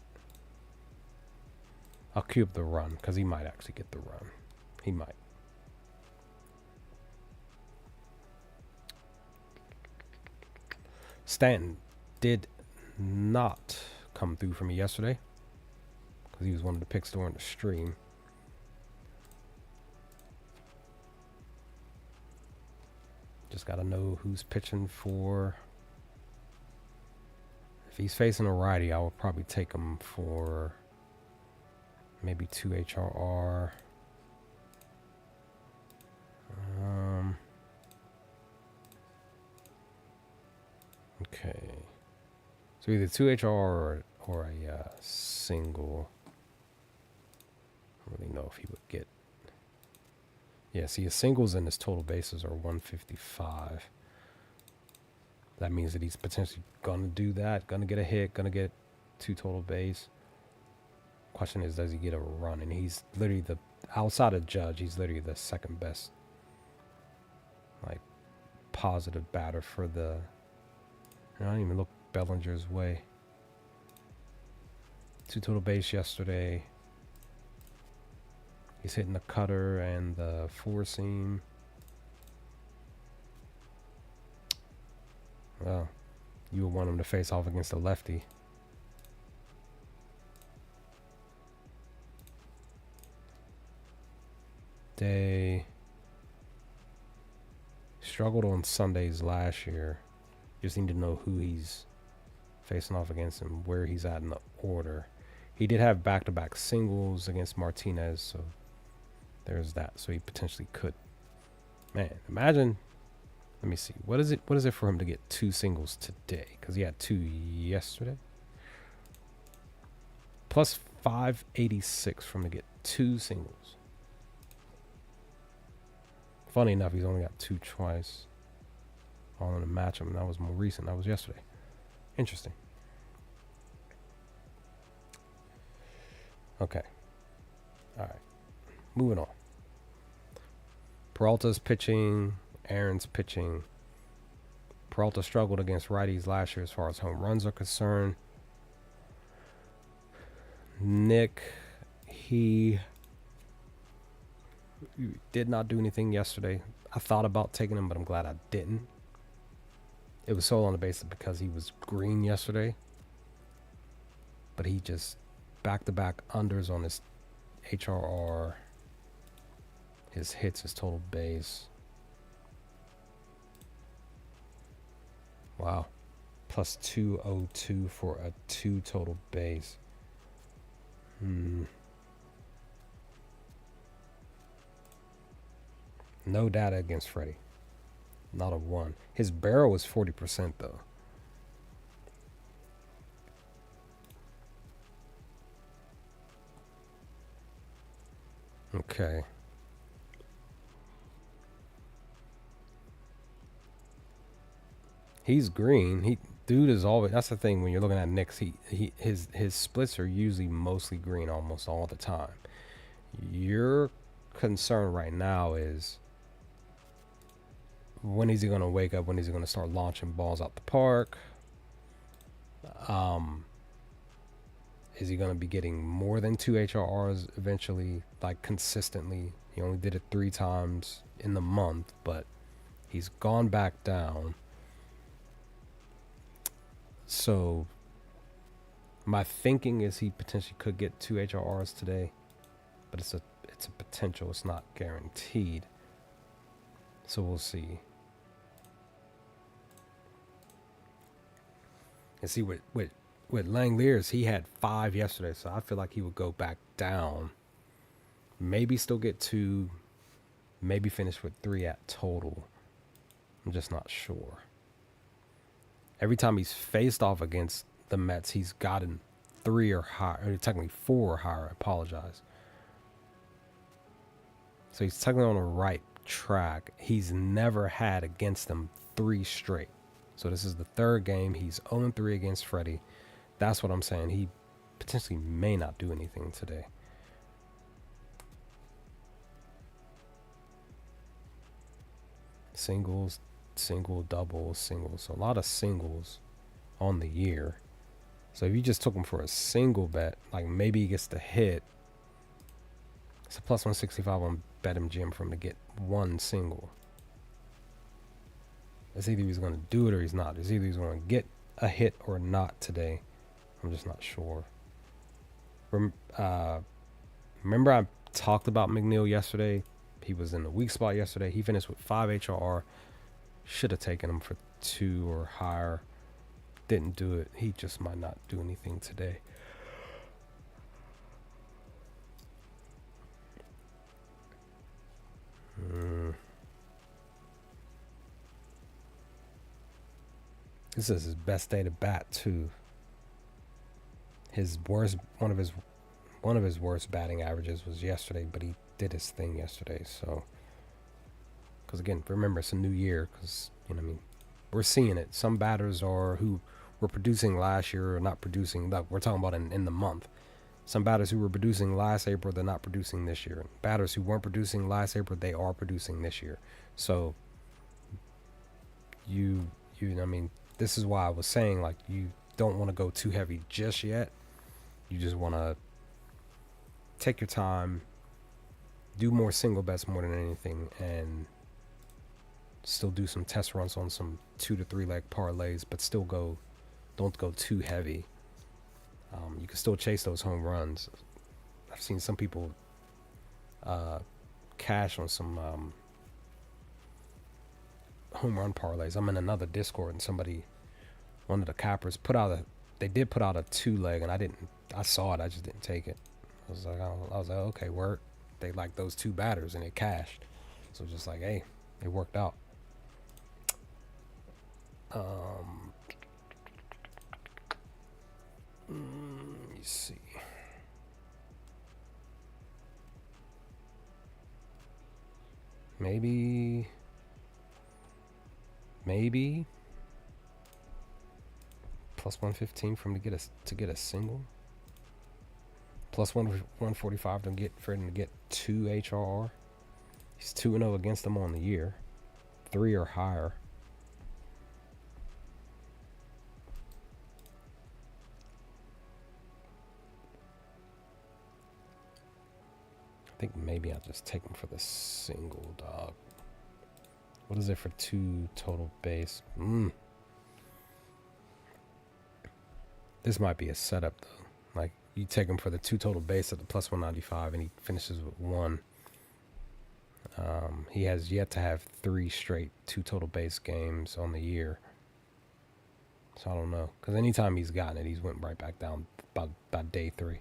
I'll cue up the run because he might actually get the run. He might. Stanton did not come through for me yesterday because he was one of the picks during the stream. Just got to know who's pitching for. If he's facing a righty, I will probably take him for maybe 2 HRR. Okay. So either 2 HRR or a single. I don't really know if he would get. Yeah, see, his singles and his total bases are 155. That means that he's potentially going to do that. Going to get a hit. Going to get 2 total base. Question is, does he get a run? And he's literally outside of Judge, he's literally the second best, like, positive batter for the. I don't even look Bellinger's way. 2 total base yesterday. He's hitting the cutter and the 4-seam. Well, you would want him to face off against a lefty. They struggled on Sundays last year. Just need to know who he's facing off against and where he's at in the order. He did have back-to-back singles against Martinez, so there's that. So he potentially could. Man, imagine. Let me see. What is it for him to get 2 singles today? Because he had 2 yesterday. Plus 586 for him to get 2 singles. Funny enough, he's only got 2 twice. All in a matchup, and that was more recent. That was yesterday. Interesting. Okay. All right. Moving on. Peralta's pitching. Aaron's pitching. Peralta struggled against righties last year as far as home runs are concerned. Nick, he did not do anything yesterday. I thought about taking him, but I'm glad I didn't. It was solely on the basis because he was green yesterday. But he just back-to-back unders on his HRR, his hits, his total base. Wow. Plus 202 for a 2 total base. No data against Freddie. Not a 1. His barrel was 40% though. Okay. He's green. Dude is always. That's the thing when you're looking at Knicks. His splits are usually mostly green almost all the time. You're concern right now is, when is he going to wake up? When is he going to start launching balls out the park? Is he going to be getting more than 2 HRRs eventually, like consistently? He only did it 3 times in the month, but he's gone back down. So my thinking is he potentially could get 2 HRRs today, but it's a potential. It's not guaranteed. So we'll see. And see with Langoliers, he had 5 yesterday, so I feel like he would go back down. Maybe still get 2, maybe finish with 3 at total. I'm just not sure. Every time he's faced off against the Mets, he's gotten 3 or higher, or technically 4 or higher. I apologize. So he's technically on the right track. He's never had against them 3 straight. So this is the 3rd game. He's 0-3 against Freddie. That's what I'm saying. He potentially may not do anything today. Singles, single, double, single. So a lot of singles on the year. So if you just took him for a single bet, like maybe he gets the hit, it's a plus 165 on BetMGM for him to get 1 single. It's either he's going to do it or he's not. It's either he's going to get a hit or not today. I'm just not sure. Remember I talked about McNeil yesterday? He was in the weak spot yesterday. He finished with 5 HRR. Should have taken him for 2 or higher. Didn't do it. He just might not do anything today. This is his best day to bat too. One of his worst batting averages was yesterday, but he did his thing yesterday. So, because again, remember it's a new year. Because we're seeing it. Some batters who were producing last year are not producing. Like we're talking about in the month. Some batters who were producing last April, they're not producing this year. Batters who weren't producing last April, they are producing this year. So, this is why I was saying, like, you don't want to go too heavy just yet. You just want to take your time, do more single bets more than anything, and still do some test runs on some 2 to 3 leg parlays, but still don't go too heavy. You can still chase those home runs. I've seen some people cash on some home run parlays. I'm in another Discord, and one of the cappers put out a 2-leg, and I saw it, I just didn't take it. I was like, okay, work. They like those 2 batters, and it cashed. So just like, hey, it worked out. Let me see. Maybe plus 115 for him to get a single. Plus 145 for him to get 2 HRR. He's 2-0 against them on the year. 3 or higher. I think maybe I'll just take him for the single, dog. What is it for 2 total base? This might be a setup, though. Like, you take him for the 2 total base at the plus 195, and he finishes with 1. He has yet to have 3 straight 2 total base games on the year. So I don't know. Because anytime he's gotten it, he's went right back down by day 3.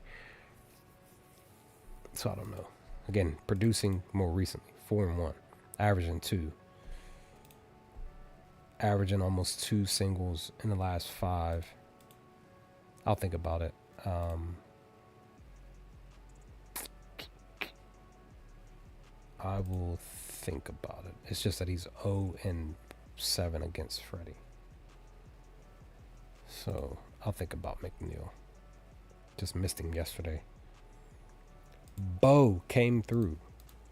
So I don't know. Again, producing more recently. 4-1. Averaging 2. Averaging almost 2 singles in the last 5. I'll think about it. I will think about it. It's just that he's 0-7 against Freddie. So I'll think about McNeil. Just missed him yesterday. Bo came through.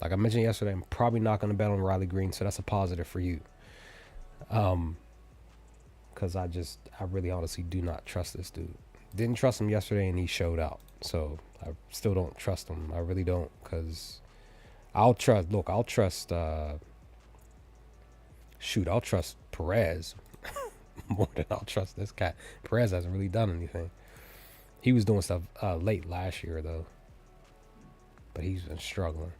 Like I mentioned yesterday, I'm probably not going to bet on Riley Green, so that's a positive for you. Because I really honestly do not trust this dude. Didn't trust him yesterday, and he showed out. So I still don't trust him. I really don't, because I'll trust, I'll trust Perez more than I'll trust this cat. Perez hasn't really done anything. He was doing stuff late last year, though, but he's been struggling.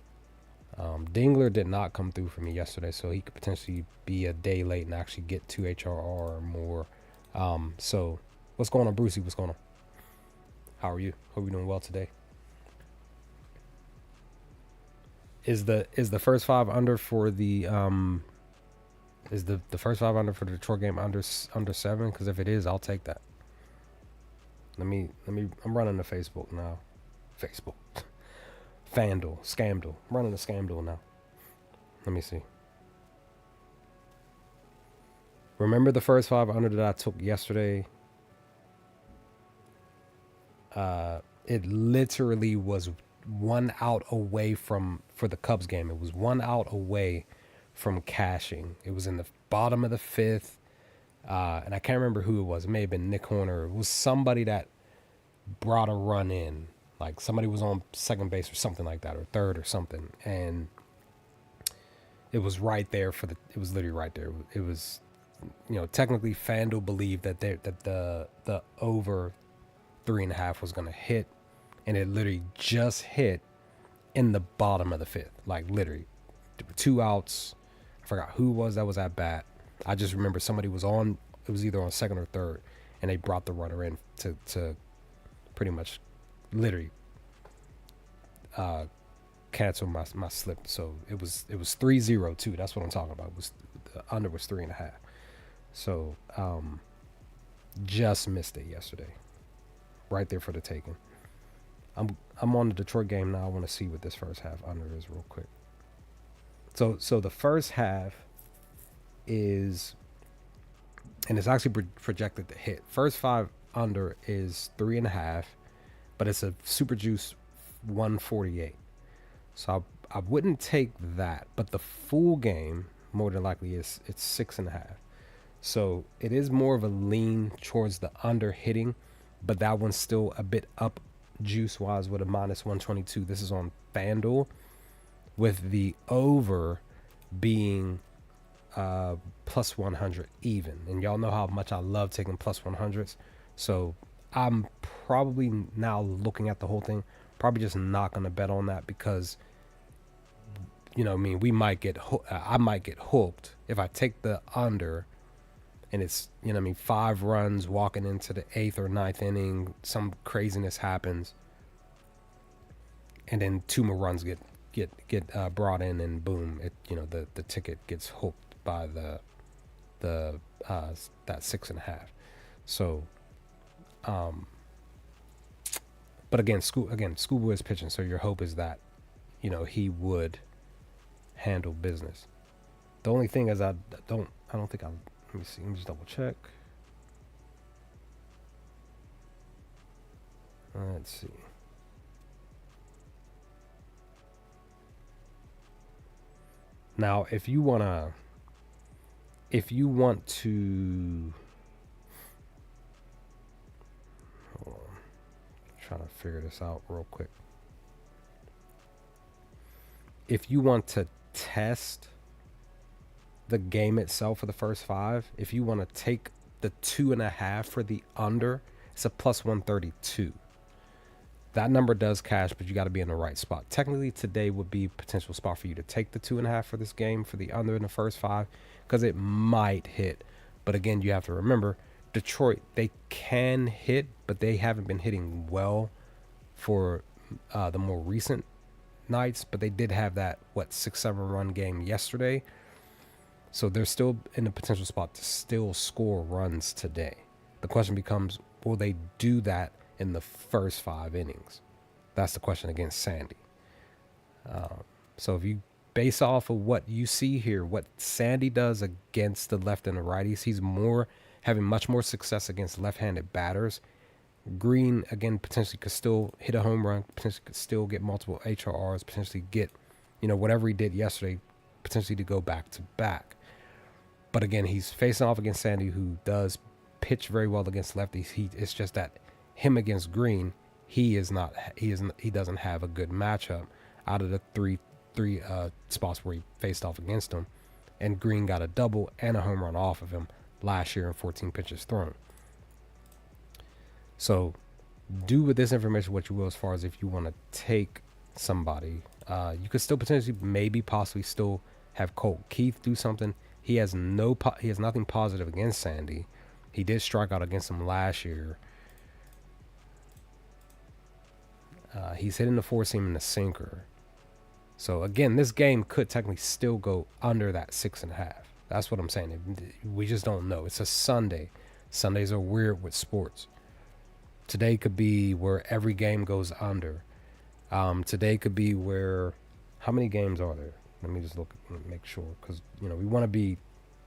Dingler did not come through for me yesterday, so he could potentially be a day late and actually get 2 HRR or more. So what's going on, Brucey? What's going on? How are you? Hope you're doing well today. Is the first 5 under for the is the first 5 under for the Detroit game under 7? Because if it is, I'll take that. Let me. I'm running the Facebook now. Facebook. FanDuel, Scamdel. I'm running the Scamdel now. Let me see. Remember the first 5 under that I took yesterday? It literally was 1 out away for the Cubs game. It was 1 out away from cashing. It was in the bottom of the 5th. And I can't remember who it was. It may have been Nick Horner. It was somebody that brought a run in. Like somebody was on second base or something like that, or third or something. And it was right there it was literally right there. It was, technically FanDuel believed that the over 3.5 was going to hit. And it literally just hit in the bottom of the 5th. Like literally 2 outs. I forgot who it was that was at bat. I just remember somebody was on, it was either on second or third, and they brought the runner in to pretty much literally cancel my slip. So it was 3-0 too. That's what I'm talking about. It was the under was 3.5. So just missed it yesterday. Right there for the taking. I'm on the Detroit game now. I want to see what this first half under is real quick. So the first half is, and it's actually projected to hit. First 5 under is 3.5, but it's a super juice 148. So I wouldn't take that, but the full game more than likely it's 6.5. So it is more of a lean towards the under hitting, but that one's still a bit up juice wise with a minus 122. This is on FanDuel, with the over being plus 100 even. And y'all know how much I love taking plus 100s. So I'm probably now looking at the whole thing, probably just not going to bet on that, because we might get I might get hooked if I take the under and it's 5 runs walking into the 8th or 9th inning, some craziness happens, and then 2 more runs get brought in, and boom, the ticket gets hooked by the that 6.5. So but again, Schoolboy is pitching, so your hope is that he would handle business. The only thing is I don't think let me see, let me just double check. Let's see. Now, if you want to, hold on, trying to figure this out real quick. If you want to test the game itself for the first 5, if you want to take the 2.5 for the under, it's a plus 132. That number does cash, but you got to be in the right spot. Technically, today would be a potential spot for you to take the 2.5 for this game for the under in the first 5, because it might hit. But again, you have to remember, Detroit, they can hit, but they haven't been hitting well for the more recent nights. But they did have that 6-7 run game yesterday, so they're still in a potential spot to still score runs today. The question becomes, will they do that in the first 5 innings? That's the question against Sandy. So if you base off of what you see here, what Sandy does against the left and the righties, he's having much more success against left-handed batters. Green, again, potentially could still hit a home run, potentially could still get multiple HRRs, potentially get, whatever he did yesterday, potentially to go back to back. But again, he's facing off against Sandy, who does pitch very well against lefties. It's just that him against Green, he doesn't have a good matchup out of the three spots where he faced off against him. And Green got a double and a home run off of him last year in 14 pitches thrown. So do with this information what you will, as far as if you want to take somebody. You could still potentially, maybe, possibly still have Colt Keith do something. He has nothing positive against Sandy. He did strike out against him last year. He's hitting the four seam and the sinker. So again, this game could technically still go under that 6.5. That's what I'm saying. We just don't know. It's a Sunday. Sundays are weird with sports. Today could be where every game goes under. Today could be where, how many games are there? Let me just look and make sure, because we want to be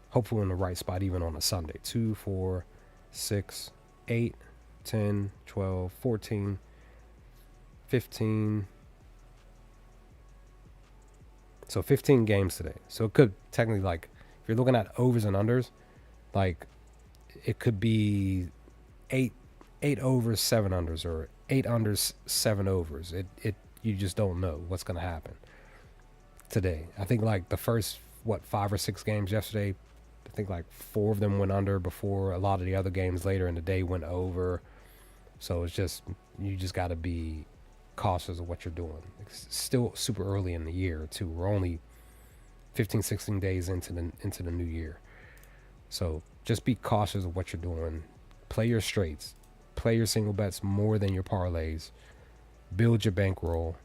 hopefully in the right spot even on a Sunday. 2, 4, 6, 8, 10, 12, 14, 15. So 15 games today. So it could technically, like, if you're looking at overs and unders, like, it could be 8 overs, 7 unders, or 8 unders, 7 overs. You just don't know what's going to happen today. I think like the first 5 or 6 games yesterday, I think like 4 of them went under before a lot of the other games later in the day went over. So it's just, you just got to be cautious of what you're doing. It's still super early in the year too. We're only 15, 16 days into the new year. So just be cautious of what you're doing. Play your straights. Play your single bets more than your parlays. Build your bankroll.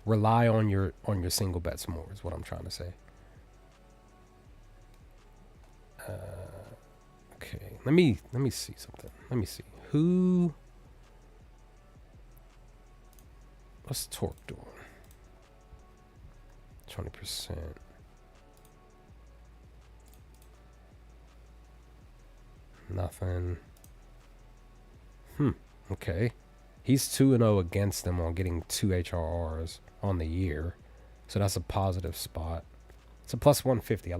Rely on your single bets more is what I'm trying to say. Okay, let me see something. Let me see what's Torque doing? 20%. Nothing. Okay. He's 2-0 against them on getting 2 HRRs on the year. So that's a positive spot. It's a plus 150. I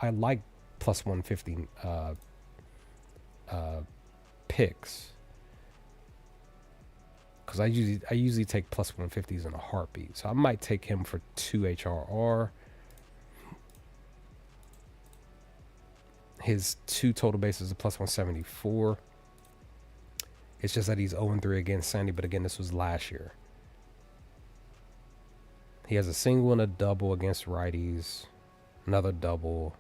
like plus 150 picks. Because I usually take plus 150s in a heartbeat. So I might take him for 2 HRR. His 2 total bases are plus 174. It's just that he's 0-3 against Sandy, but again, this was last year. He has a single and a double against righties. Another double.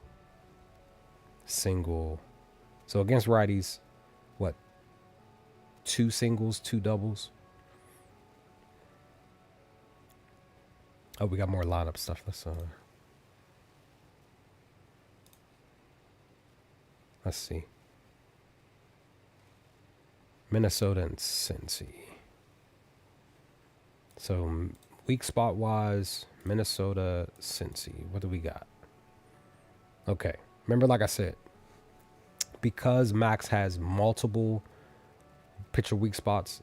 Single. So against righties, what? 2 singles, 2 doubles. Oh, we got more lineup stuff. Let's see. Minnesota and Cincy. So weak spot wise, Minnesota, Cincy. What do we got? Okay. Remember, like I said, because Max has multiple pitcher weak spots,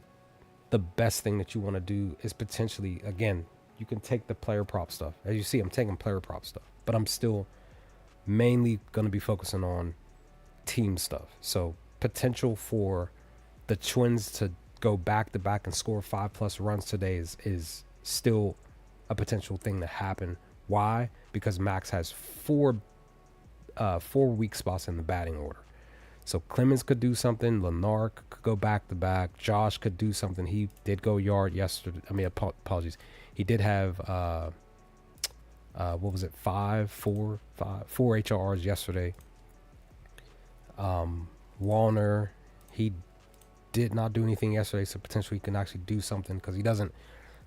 the best thing that you want to do is potentially, again, you can take the player prop stuff. As you see, I'm taking player prop stuff, but I'm still mainly going to be focusing on team stuff. So potential for the Twins to go back to back and score 5+ runs today is still a potential thing to happen. Why? Because Max has 4 weak spots in the batting order. So Clemens could do something. Lennar could go back to back. Josh could do something. He did go yard yesterday. I mean, apologies. He did have what was it? 4 HRRs yesterday. Warner, he did not do anything yesterday, so potentially he can actually do something, because he doesn't.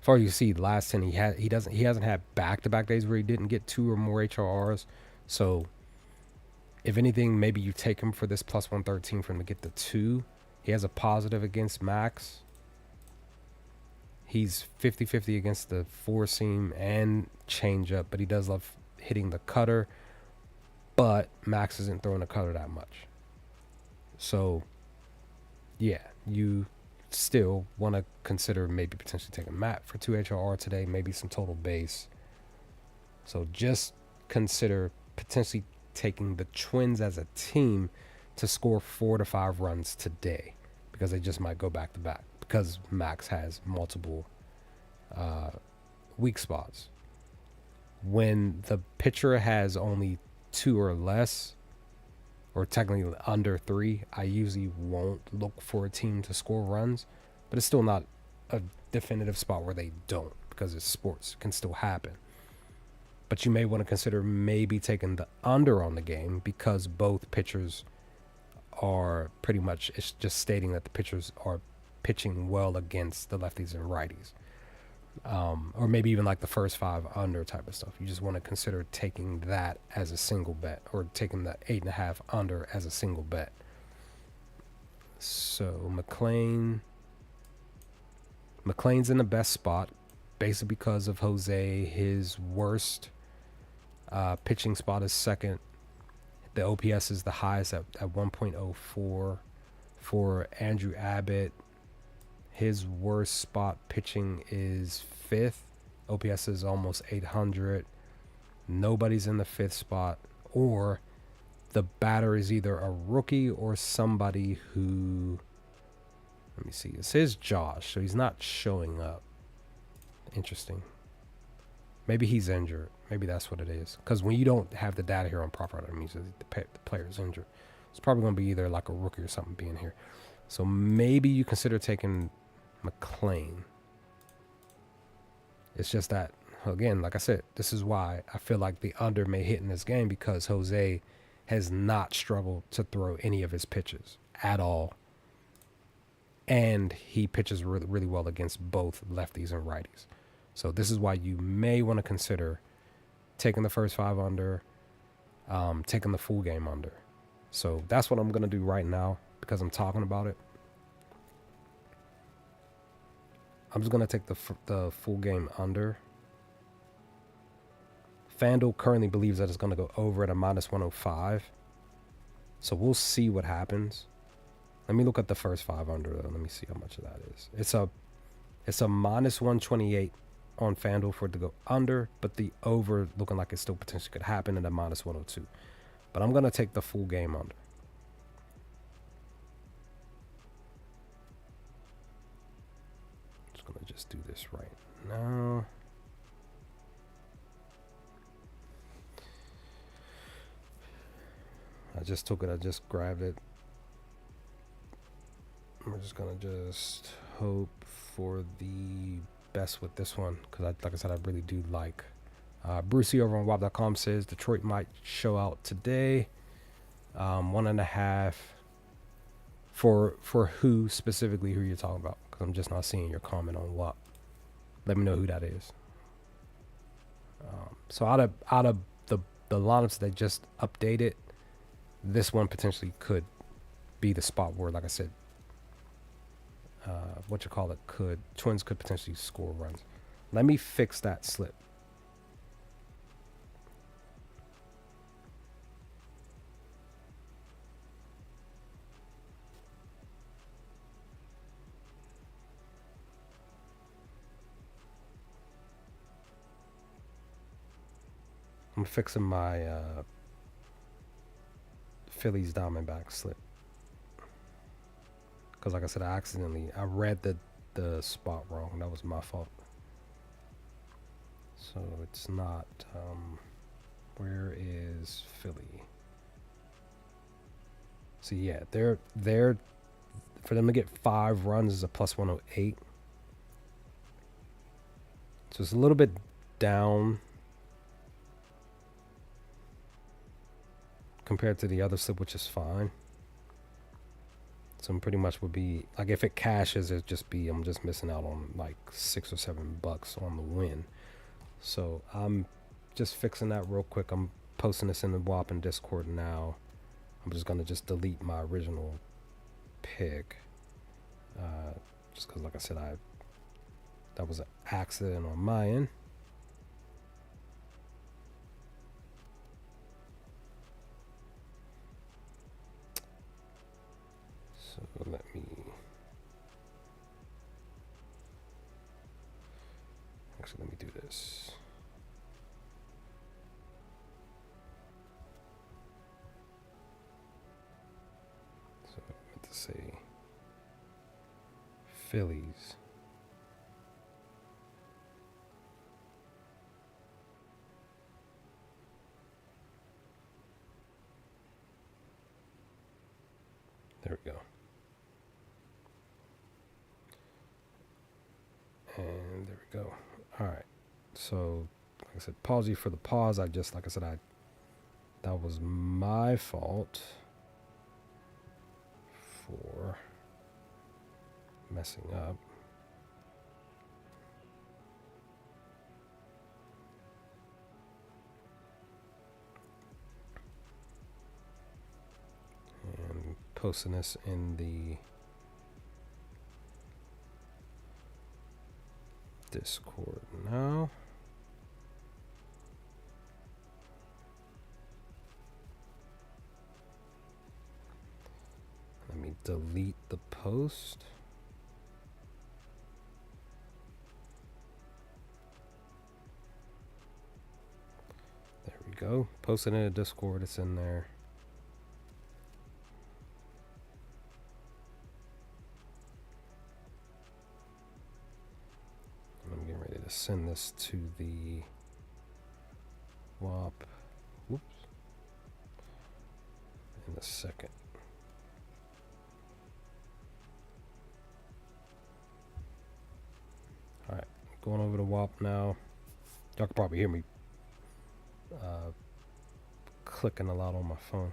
As far as you see, the last 10 he hasn't had back-to-back days where he didn't get 2 or more HRRs. So if anything, maybe you take him for this plus 113 for him to get the 2. He has a positive against Max. He's 50-50 against the 4-seam and changeup, but he does love hitting the cutter. But Max isn't throwing the cutter that much. So, yeah, you still want to consider maybe potentially taking Matt for 2 HRR today, maybe some total base. So just consider potentially taking the Twins as a team to score 4 to 5 runs today, because they just might go back to back because Max has multiple weak spots. When the pitcher has only 2 or less, or technically under 3, I usually won't look for a team to score runs, but it's still not a definitive spot where they don't, because it's sports. It can still happen. But you may want to consider maybe taking the under on the game, because both pitchers are pretty much, it's just stating that the pitchers are pitching well against the lefties and righties. Or maybe even like the first 5 under type of stuff. You just want to consider taking that as a single bet, or taking the 8.5 under as a single bet. So McLean's in the best spot, basically because of Jose. His worst pitching spot is second. The OPS is the highest at 1.04. For Andrew Abbott, his worst spot pitching is 5th. OPS is almost 800. Nobody's in the 5th spot. Or the batter is either a rookie or somebody who, let me see, it says Josh, so he's not showing up. Interesting. Maybe he's injured. Maybe that's what it is. Because when you don't have the data here on proper, that means the player is injured. It's probably going to be either like a rookie or something being here. So maybe you consider taking McLean. It's just that, again, like I said, this is why I feel like the under may hit in this game, because Jose has not struggled to throw any of his pitches at all. And he pitches really, really well against both lefties and righties. So this is why you may want to consider taking the first 5 under, taking the full game under. So that's what I'm going to do right now, because I'm talking about it. I'm just going to take the full game under. FanDuel currently believes that it's going to go over at a -105. So we'll see what happens. Let me look at the first 5 under, though. Let me see how much of that is. It's a -128 on FanDuel for it to go under, but the over looking like it still potentially could happen at a -102. But I'm going to take the full game under. I'm just going to just do this right now. I just took it. I just grabbed it. We're just going to just hope for the best with this one, because like I said, I really do like Brucey over on WAP.com says Detroit might show out today. 1.5 for who specifically, who you're talking about, because I'm just not seeing your comment on WAP. Let me know who that is. So out of the lineups that just updated, this one potentially could be the spot where, like I said, Twins could potentially score runs. Let me fix that slip. I'm fixing my Phillies Diamondback slip. Because like I said, I read the spot wrong. That was my fault. So it's not, where is Philly? So yeah, they're for them to get 5 runs is a +108. So it's a little bit down compared to the other slip, which is fine. So pretty much would be like, if it cashes, it'd just be, I'm just missing out on like $6 or $7 on the win. So I'm just fixing that real quick. I'm posting this in the WAP and Discord now. I'm just gonna just delete my original pick, just because, like I said, that was an accident on my end. So let me do this. Let's see. Phillies. There we go. And there we go. All right. So, like I said, pause you for the pause. Like I said, that was my fault for messing up. And posting this in the Discord now. Let me delete the post. There we go. Posted in the Discord. It's in there. I'm getting ready to send this to the WAP. Whoops. In a second. Alright, going over to WAP now. Y'all can probably hear me clicking a lot on my phone.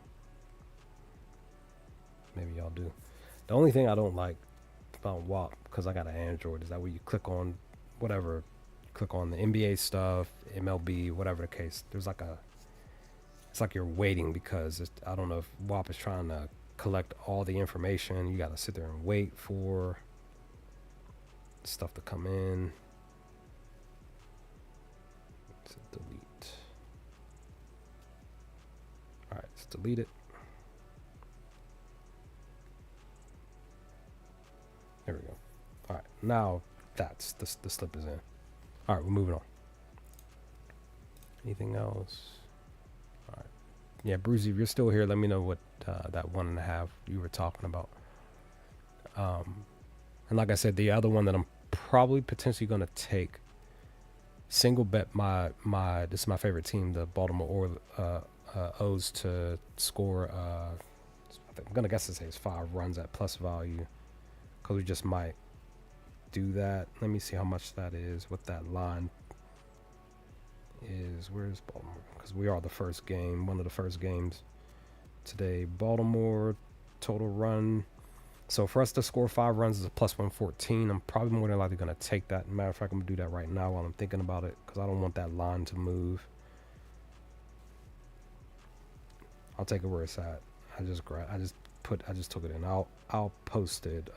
Maybe y'all do. The only thing I don't like about WAP, because I got an Android, is that when you click on whatever, click on the NBA stuff, MLB, whatever the case, there's like it's like you're waiting because I don't know if WAP is trying to collect all the information. You got to sit there and wait for stuff to come in. Let's delete. All right, let's delete it. There we go. All right, now that's the slip is in. All right, we're moving on. Anything else? All right. Yeah, Brucey, if you're still here, let me know what that 1.5 you were talking about. And like I said, the other one that I'm probably potentially going to take, single bet this is my favorite team, the Baltimore O's to score. I'm going to guess it says 5 runs at plus value, because we just might do that. Let me see how much that is, what that line is. Where's Baltimore? Because we are the first game, one of the first games today. Baltimore total run. So for us to score 5 runs is a plus 114. I'm probably more than likely going to take that. Matter of fact, I'm going to do that right now while I'm thinking about it, because I don't want that line to move. I'll take it where it's at. I just took it in. I'll post it.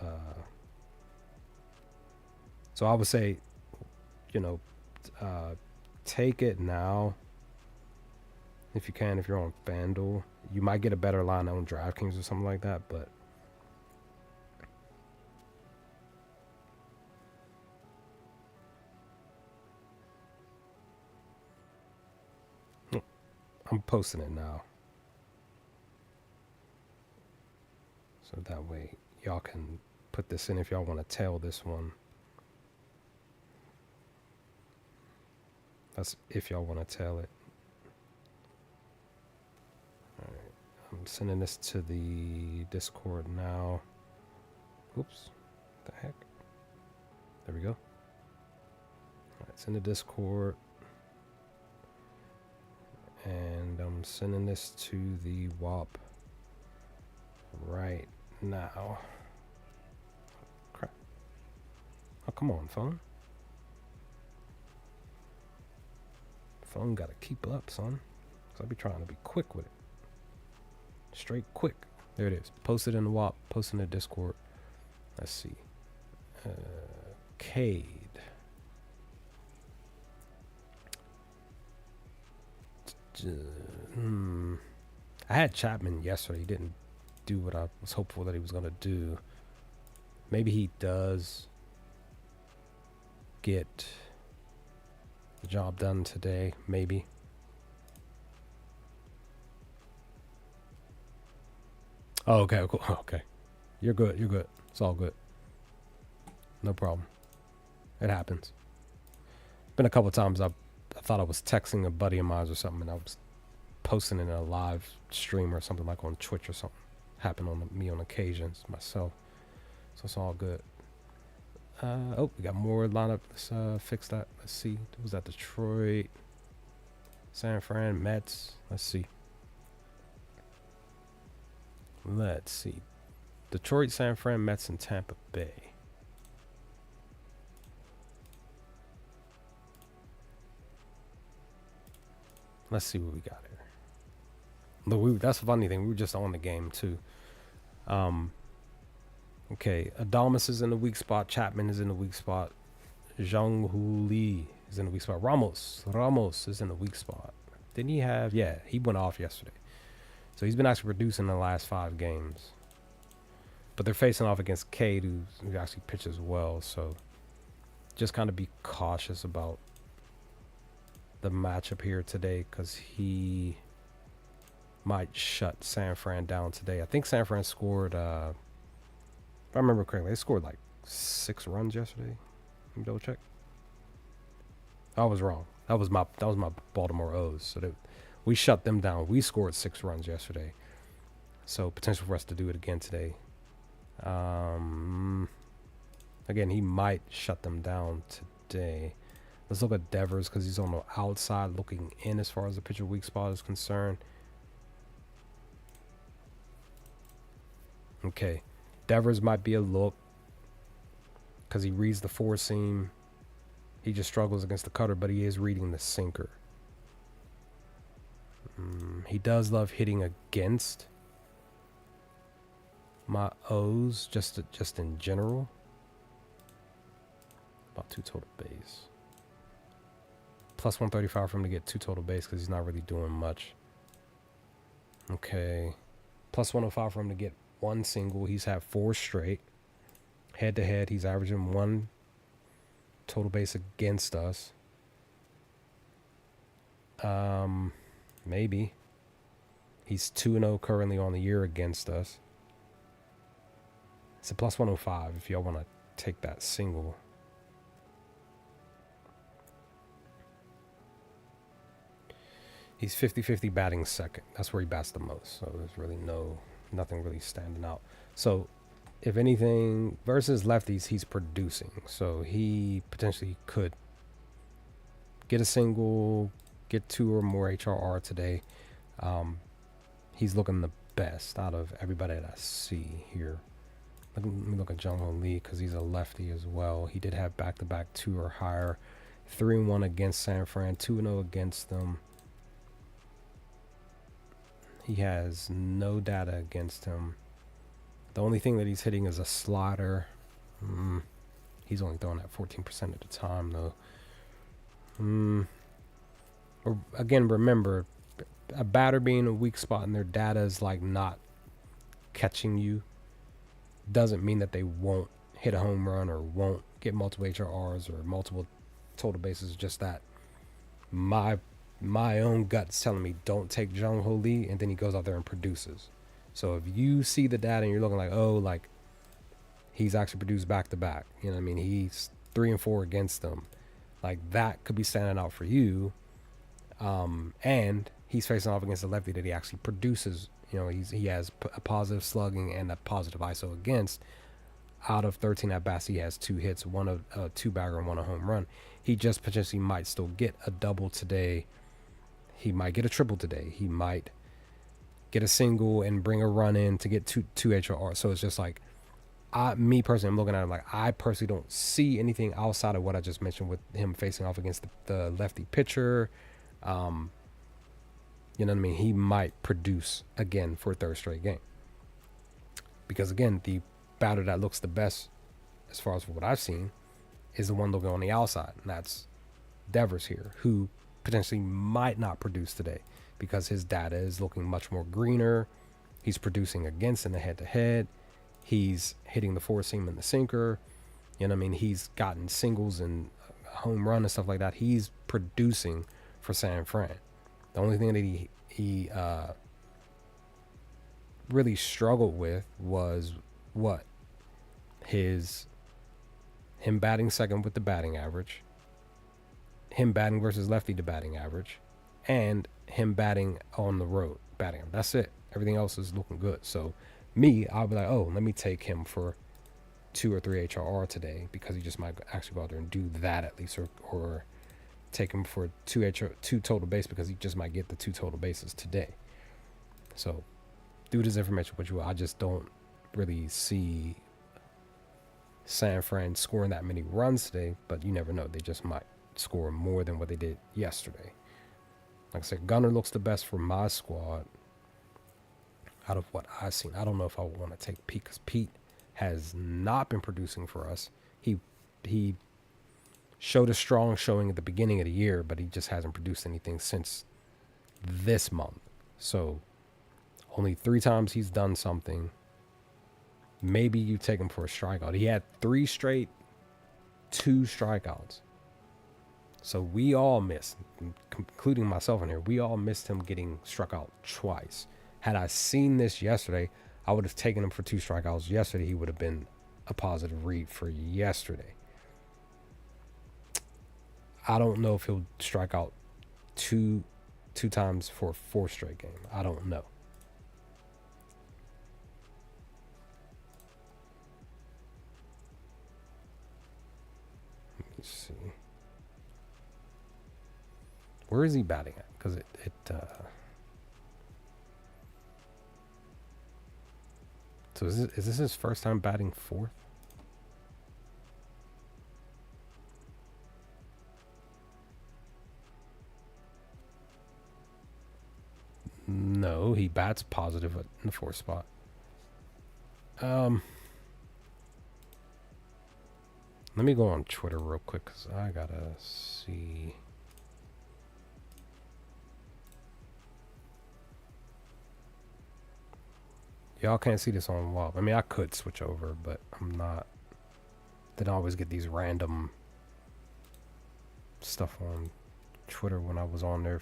So I would say, take it now if you can. If you're on FanDuel, you might get a better line on DraftKings or something like that, but I'm posting it now, so that way y'all can put this in if y'all want to tail this one. That's if y'all want to tail it. All right, I'm sending this to the Discord now. Oops, what the heck? There we go. All right, it's in the Discord. And I'm sending this to the WAP right now. Crap. Oh, come on, phone. Phone gotta keep up, son. Cause I be trying to be quick with it. Straight quick. There it is. Posted in the WAP. Posted in the Discord. Let's see. Cade. I had Chapman yesterday. He didn't do what I was hopeful that he was going to do. Maybe he does get the job done today. Maybe. Oh, okay, cool. Okay. You're good. You're good. It's all good. No problem. It happens. Been a couple times I thought I was texting a buddy of mine or something, and I was posting in a live stream or something like on Twitch or something. Happened on me on occasions myself, so it's all good. Oh, we got more lineup. Let's fix that. Let's see. Was that Detroit, San Fran, Mets? Let's see. Let's see. Detroit, San Fran, Mets, and Tampa Bay. Let's see what we got here. Look, that's the funny thing. We were just on the game too. Okay, Adamas is in the weak spot. Chapman is in the weak spot. Zhang Hu Li is in the weak spot. Ramos is in the weak spot. Didn't he have? Yeah, he went off yesterday. So he's been actually producing in the last 5 games. But they're facing off against Cade, who actually pitches well. So just kind of be cautious about the matchup here today, because he might shut San Fran down today. I think San Fran scored, if I remember correctly, they scored like 6 runs yesterday. Let me double check. I was wrong. That was my Baltimore O's. So we shut them down. We scored 6 runs yesterday. So potential for us to do it again today. Again, he might shut them down today. Let's look at Devers, because he's on the outside looking in as far as the pitcher weak spot is concerned. Okay. Devers might be a look, because he reads the 4-seam. He just struggles against the cutter, but he is reading the sinker. He does love hitting against my O's, just in general. About 2 total base. Plus 135 for him to get 2 total base, because he's not really doing much. Okay. Plus 105 for him to get 1 single. He's had 4 straight. Head to head, he's averaging 1 total base against us. Maybe. He's 2-0 currently on the year against us. It's a plus 105 if y'all want to take that single. He's 50-50 batting second. That's where he bats the most. So there's really nothing really standing out. So if anything, versus lefties, he's producing. So he potentially could get a single, get 2 or more HRR today. He's looking the best out of everybody that I see here. Let me look at Jung Ho Lee, because he's a lefty as well. He did have back-to-back 2 or higher. 3-1 against San Fran, 2-0 against them. He has no data against him. The only thing that he's hitting is a slider. He's only throwing at 14% at the time, though. Again, remember, a batter being a weak spot and their data is like not catching you doesn't mean that they won't hit a home run or won't get multiple HRRs or multiple total bases. Just that my own gut's telling me don't take Jung Ho Lee, and then he goes out there and produces. So if you see the data and you're looking like, oh, like he's actually produced back to back, you know what I mean? He's 3 and 4 against them. Like that could be standing out for you. And he's facing off against a lefty that he actually produces. You know, he has a positive slugging and a positive ISO against. Out of 13 at bats, he has 2 hits, 1 a 2-bagger and 1 a home run. He just potentially might still get a double today. He might get a triple today. He might get a single and bring a run in to get two HRR. So it's just like, me personally, I'm looking at it like I personally don't see anything outside of what I just mentioned with him facing off against the lefty pitcher. You know what I mean? He might produce again for a 3rd straight game. Because again, the batter that looks the best, as far as what I've seen, is the one looking on the outside. And that's Devers here, who potentially might not produce today because his data is looking much more greener. He's producing against in the head-to-head. He's hitting the 4-seam and the sinker. You know what I mean? He's gotten singles and home run and stuff like that. He's producing for San Fran. The only thing that he really struggled with was what? Him batting second with the batting average, him batting versus lefty the batting average, and him batting on the road batting. That's it. Everything else is looking good. So I'll be like, oh, let me take him for 2 or 3 HRR today because he just might actually go out there and do that at least, or take him for 2 total base because he just might get the 2 total bases today. So do this information what you will. I just don't really see San Fran scoring that many runs today, but you never know. They just might score more than what they did yesterday. Like I said, Gunnar looks the best for my squad out of what I've seen. I don't know if I want to take Pete because Pete has not been producing for us. He showed a strong showing at the beginning of the year, but he just hasn't produced anything since this month. So only 3 times he's done something. Maybe you take him for a strikeout. He had 3 straight 2 strikeouts. So we all missed, including myself in here, we all missed him getting struck out twice. Had I seen this yesterday, I would have taken him for 2 strikeouts yesterday. He would have been a positive read for yesterday. I don't know if he'll strike out two times for a 4 straight game. I don't know. Let me see. Where is he batting at? Because so is this his first time batting 4th? No, he bats positive in the 4th spot. Let me go on Twitter real quick because I gotta see. Y'all can't see this on WAP. I mean, I could switch over, but I'm not. Didn't always get these random stuff on Twitter when I was on there.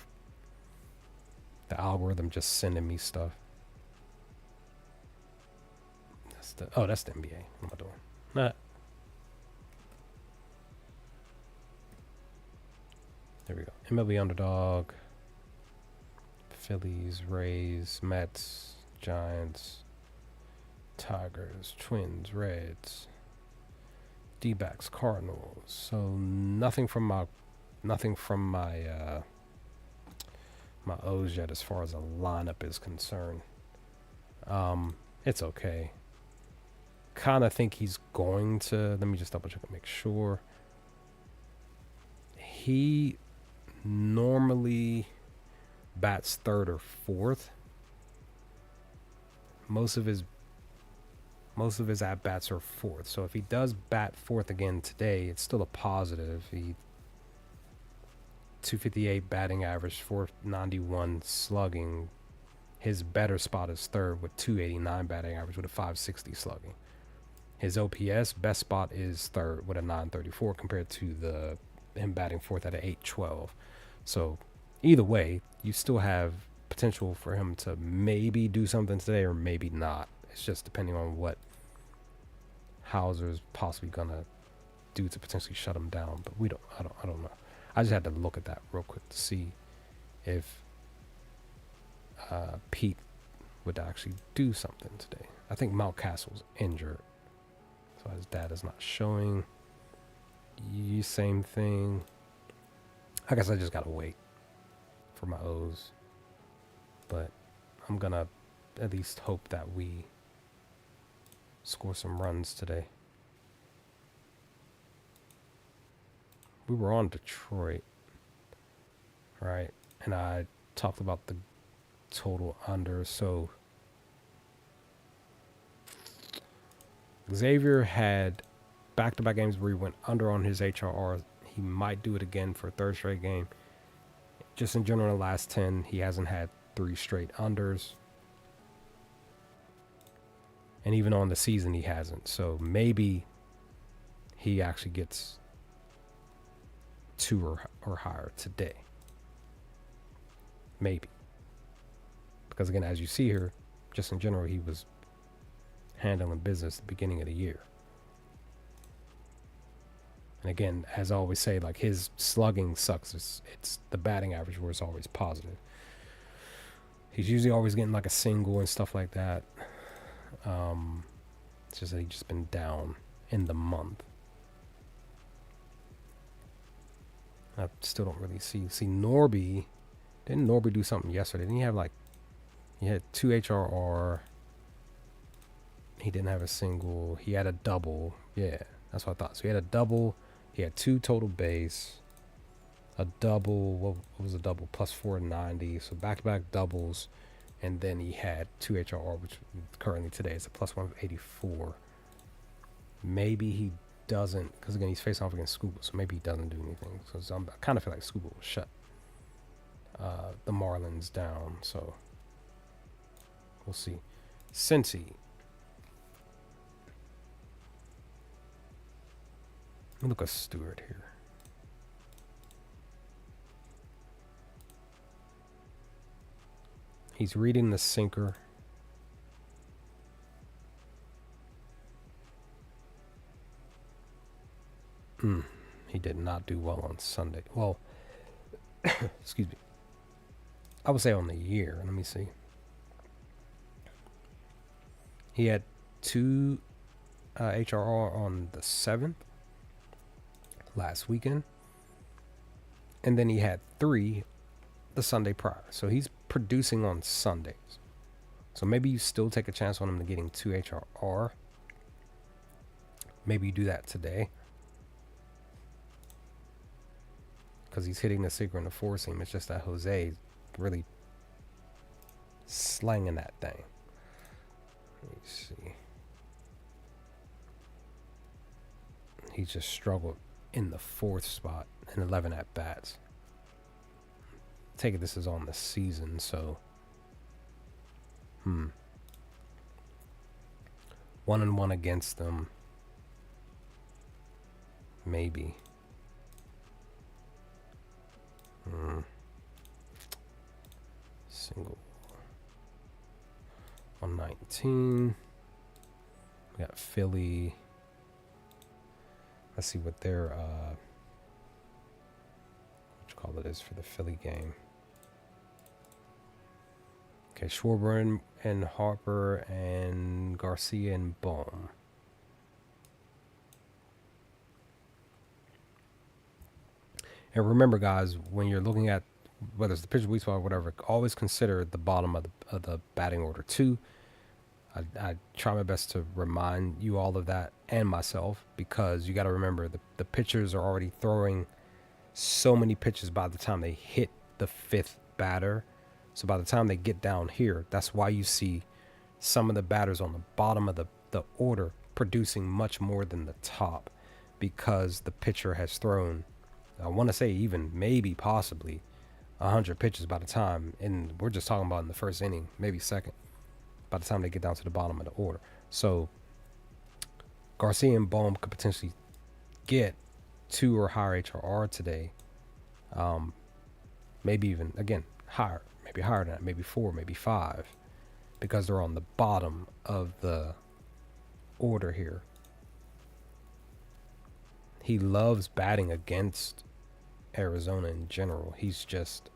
The algorithm just sending me stuff. That's the NBA. What am I doing? Nah. There we go. MLB underdog. Phillies, Rays, Mets, Giants, Tigers, Twins, Reds, D-backs, Cardinals. So nothing from my my O's yet as far as a lineup is concerned. It's okay. Kind of think he's going to. Let me just double check and make sure. He normally bats 3rd or 4th. Most of his at bats are 4th. So if he does bat 4th again today, it's still a positive. He 258 batting average, 491 slugging. His better spot is 3rd with 289 batting average with a 560 slugging. His OPS best spot is 3rd with a 934 compared to him batting 4th at an 812. So either way, you still have potential for him to maybe do something today or maybe not. It's just depending on what Hauser's possibly gonna do to potentially shut him down. But I don't know. I just had to look at that real quick to see if Pete would actually do something today. I think Mountcastle's injured, so his data is not showing. Same thing. I guess I just gotta wait for my O's, but I'm gonna at least hope that we score some runs today. We were on Detroit, right? And I talked about the total under. So Xavier had back-to-back games where he went under on his HRR. He might do it again for a 3rd straight game. Just in general, the last 10, he hasn't had 3 straight unders. And even on the season, he hasn't. So maybe he actually gets 2 or higher today. Maybe. Because again, as you see here, just in general, he was handling business at the beginning of the year. And again, as I always say, like his slugging sucks. It's the batting average where it's always positive. He's usually always getting like a single and stuff like that. It's just that he's just been down in the month. I still don't really see Norby. Didn't Norby do something yesterday? Didn't he have like, he had 2 HRR. He didn't have a single. He had a double. Yeah, that's what I thought. So he had a double. He had 2 total base. A double. What was a double? Plus 490. So back-to-back doubles. And then he had 2 HRR, which currently today is a plus 184. Maybe he doesn't, because again, he's facing off against Scuba, so maybe he doesn't do anything. So I kind of feel like Scuba will shut the Marlins down. So we'll see. Cincy. Let me look at Stewart here. He's reading the sinker. He did not do well on Sunday. Well, excuse me. I would say on the year. Let me see. He had 2 HRR on the 7th last weekend. And then he had 3 the Sunday prior. So he's producing on Sundays. So maybe you still take a chance on him to getting 2 HRR. Maybe you do that today. Because he's hitting the sinker and the four seam. It's just that Jose really slanging that thing. Let me see. He just struggled in the 4th spot in 11 at bats. Take it this is on the season, so 1-1 against them. Maybe. Single 119. We got Philly. Let's see what their what you call it is for the Philly game. Okay, Schwarber and Harper and Garcia and Bohm. And remember, guys, when you're looking at whether it's the pitcher weak spot or whatever, always consider the bottom of the batting order too. I try my best to remind you all of that and myself, because you got to remember the pitchers are already throwing so many pitches by the time they hit the 5th batter. So by the time they get down here, that's why you see some of the batters on the bottom of the order producing much more than the top, because the pitcher has thrown, I want to say even maybe possibly 100 pitches by the time, and we're just talking about in the first inning, maybe second, by the time they get down to the bottom of the order. So Garcia and Bohm could potentially get 2 or higher HRR today. Maybe even, again, higher. Maybe higher than that. Maybe 4, maybe 5. Because they're on the bottom of the order here. He loves batting against Arizona in general. He's just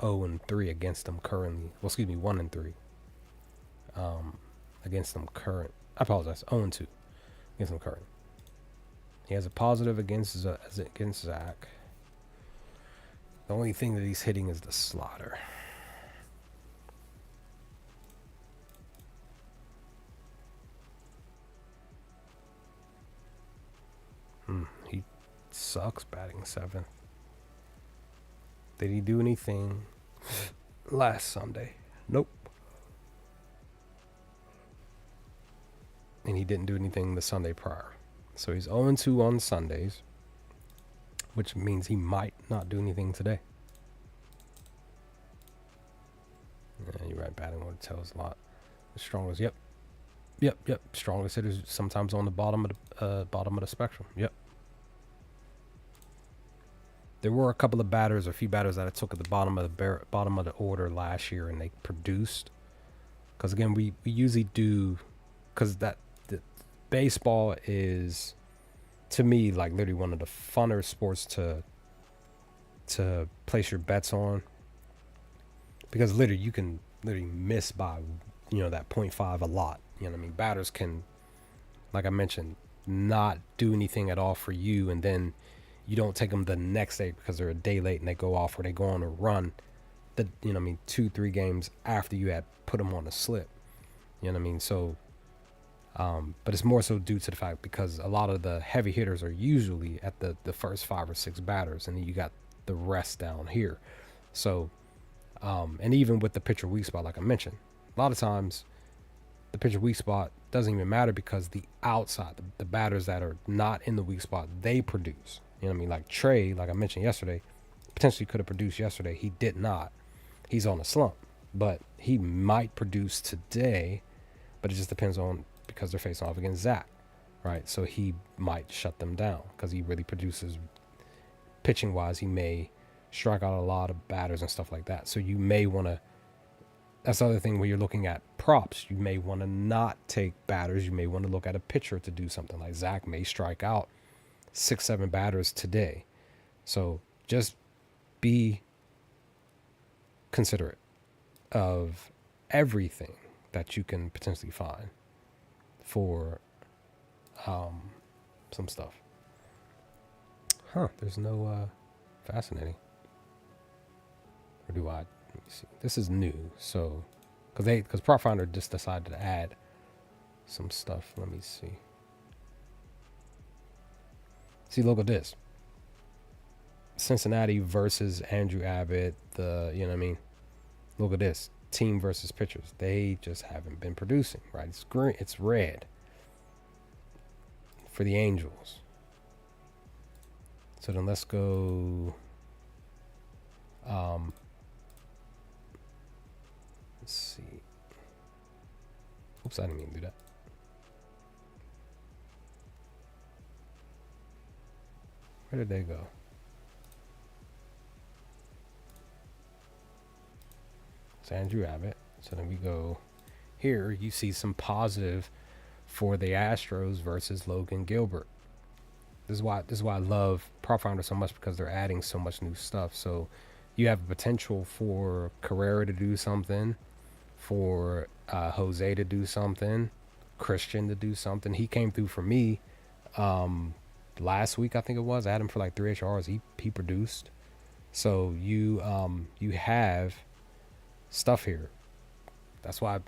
0-3 against them currently. Well, excuse me, 1-3 against them current. I apologize, 0-2 against them current. He has a positive against Zach. The only thing that he's hitting is the slider. He sucks batting 7th. Did he do anything last Sunday? Nope. And he didn't do anything the Sunday prior. So he's 0-2 on Sundays, which means he might not do anything today. Yeah, you're right. Batting order tells a lot. The strongest, yep. Strongest hitters sometimes on the bottom of the spectrum. Yep. There were a couple of batters, or a few batters that I took at the bottom of the order last year, and they produced. Because again, we usually do because the baseball is, to me, like literally one of the funner sports to place your bets on, because literally you can literally miss by that .5 a lot. You know what I mean? Batters can, like I mentioned, not do anything at all for you, and then you don't take them the next day because they're a day late and they go off, or they go on a run that 2-3 games after you had put them on a slip. You know what I mean? So but it's more so due to the fact because a lot of the heavy hitters are usually at the first 5 or 6 batters, and then you got the rest down here. So and even with the pitcher weak spot, like I mentioned, a lot of times the pitcher weak spot doesn't even matter because the outside, the batters that are not in the weak spot, they produce. You know what I mean? Like Trey, like I mentioned yesterday, potentially could have produced yesterday. He did not. He's on a slump, but he might produce today, but it just depends on, because they're facing off against Zach, right? So he might shut them down because he really produces pitching wise. He may strike out a lot of batters and stuff like that. So you may want to, that's the other thing when you're looking at props, you may want to not take batters. You may want to look at a pitcher to do something. Like Zach may strike out 6-7 batters today. So just be considerate of everything that you can potentially find for some stuff. There's no fascinating. Or do I? Let me see. This is new, so because Prop Finder just decided to add some stuff. Let me see. See, look at this. Cincinnati versus Andrew Abbott. You know what I mean? Look at this. Team versus pitchers. They just haven't been producing, right? It's green. It's red for the Angels. So then let's go. Let's see. Oops, I didn't mean to do that. Where did they go? It's Andrew Abbott. So then we go here. You see some positive for the Astros versus Logan Gilbert. This is why I love Prop Finder so much, because they're adding so much new stuff. So you have potential for Carrera to do something, for Jose to do something, Christian to do something. He came through for me last week, I think it was. I had him for like 3 HRs. He produced. So you have stuff here. That's why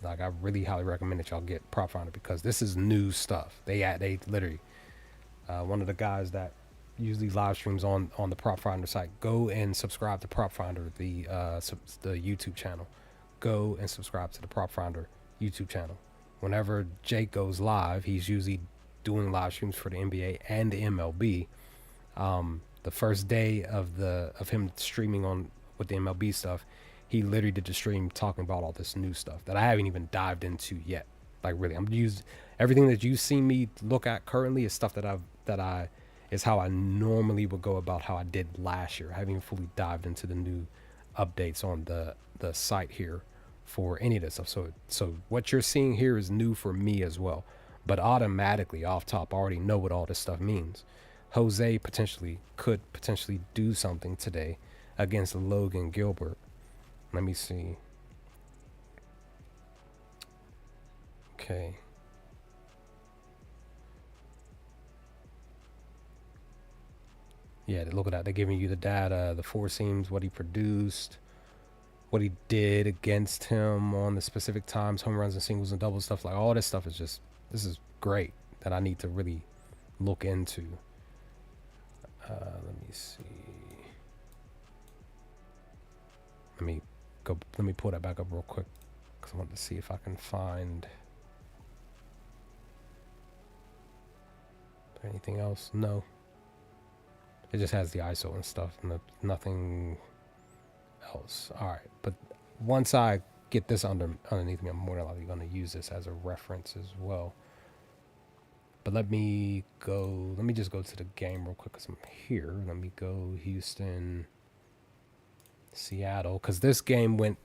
I really highly recommend that y'all get Prop Finder, because this is new stuff. They literally one of the guys that usually live streams on the Prop Finder site, go and subscribe to Prop Finder, the YouTube channel. Go and subscribe to the Prop Finder YouTube channel. Whenever Jake goes live, he's usually doing live streams for the NBA and the MLB. The first day of him streaming on with the MLB stuff, he literally did the stream talking about all this new stuff that I haven't even dived into yet. Like really, I'm using everything that you've seen me look at currently is stuff that is how I normally would go about how I did last year. I haven't even fully dived into the new updates on the site here for any of this stuff. So what you're seeing here is new for me as well. But automatically off top, I already know what all this stuff means. Jose could potentially do something today against Logan Gilbert. Let me see. Okay. Yeah, look at that. They're giving you the data, the four seams, what he produced, what he did against him on the specific times, home runs and singles and doubles, stuff like all this stuff is just, this is great that I need to really look into. Let me see. Let me pull that back up real quick because I want to see if I can find anything else. No. It just has the ISO and stuff, and nothing else. All right, but once I get this underneath me, I'm more than likely going to use this as a reference as well. But let me just go to the game real quick because I'm here. Let me go Houston, Seattle, because this game went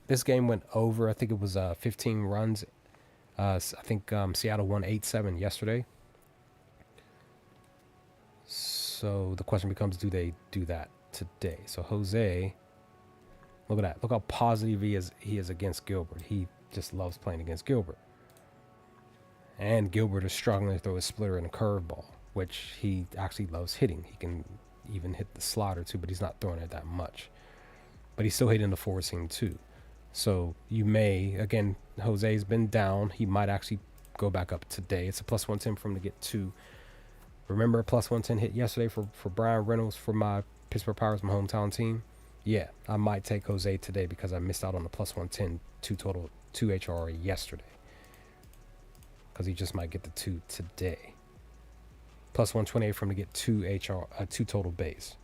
over. I think it was 15 runs I think Seattle won 8-7 yesterday. So the question becomes, do they do that today? So Jose, look at that. Look how positive he is against Gilbert. He just loves playing against Gilbert. And Gilbert is struggling to throw a splitter and a curveball, which he actually loves hitting. He can even hit the slider too, but he's not throwing it that much. But he's still hitting the four seam too. So you may, again, Jose's been down. He might actually go back up today. It's a plus 110 for him to get 2. Remember a plus 110 hit yesterday for Brian Reynolds for my Pittsburgh Pirates, my hometown team? Yeah, I might take Jose today because I missed out on the plus 110 2 HR yesterday. Because he just might get the 2 today. Plus 128 for him to get 2 total base.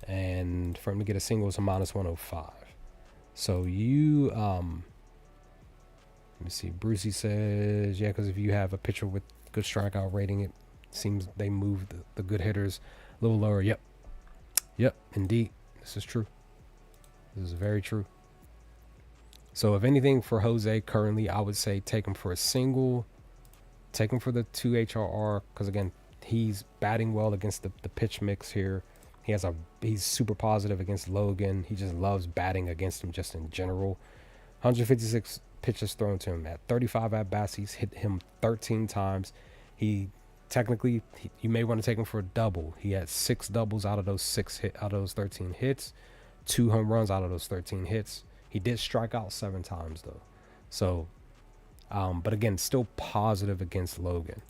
And for him to get a single is a minus 105. So you, let me see. Brucey says, yeah, because if you have a pitcher with good strikeout rating, it seems they move the good hitters a little lower. Yep, indeed. This is true. This is very true. So if anything for Jose currently, I would say take him for a single. Take him for the 2 HRR because, again, he's batting well against the pitch mix here. He's super positive against Logan. He just loves batting against him just in general. 156 pitches thrown to him. At 35 at-bats, he's hit him 13 times. You may want to take him for a double. He had 6 doubles out of those 13 hits. 2 home runs out of those 13 hits. He did strike out 7 times, though. So, but again, still positive against Logan.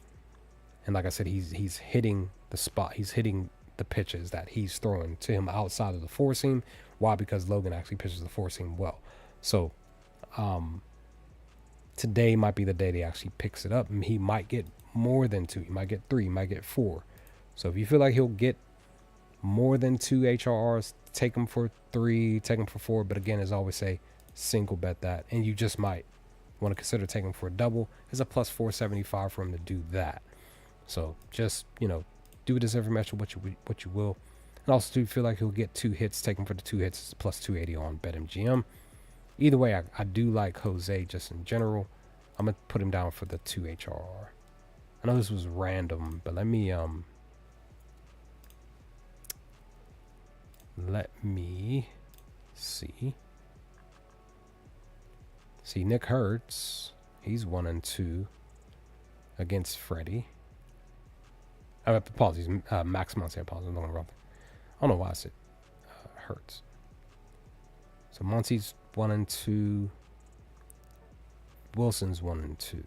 And like I said, he's hitting the spot. He's hitting the pitches that he's throwing to him outside of the four seam. Why? Because Logan actually pitches the four seam well. So, today might be the day he actually picks it up, and he might get more than 2. He might get 3. He might get 4. So if you feel like he'll get more than 2 HRRs, take him for 3, take him for 4. But again, as I always say, single bet that, and you just might want to consider taking him for a double. It's a plus 475 for him to do that. So just, do with this information what you will. And also, do you feel like he'll get 2 hits, take him for the 2 hits. It's plus 280 on BetMGM. Either way, I do like Jose just in general. I'm going to put him down for the 2 HRR. I know this was random, but let me see. See, Nick Hertz, he's 1-2 against Freddie. Apologies, Max Muncy. Apologies, I'm going wrong. I don't know why I said Hertz. So Muncy's 1-2. Wilson's 1-2.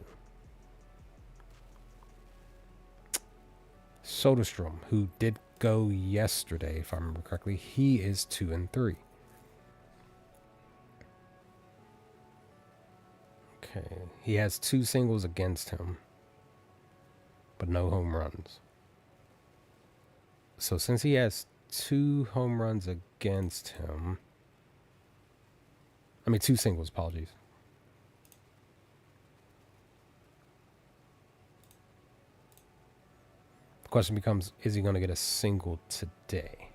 Soderstrom, who did go yesterday, if I remember correctly, he is 2-3. Okay, he has 2 singles against him, but no home runs. So since he has 2 home runs against him, 2 singles, apologies. The question becomes, is he going to get a single today?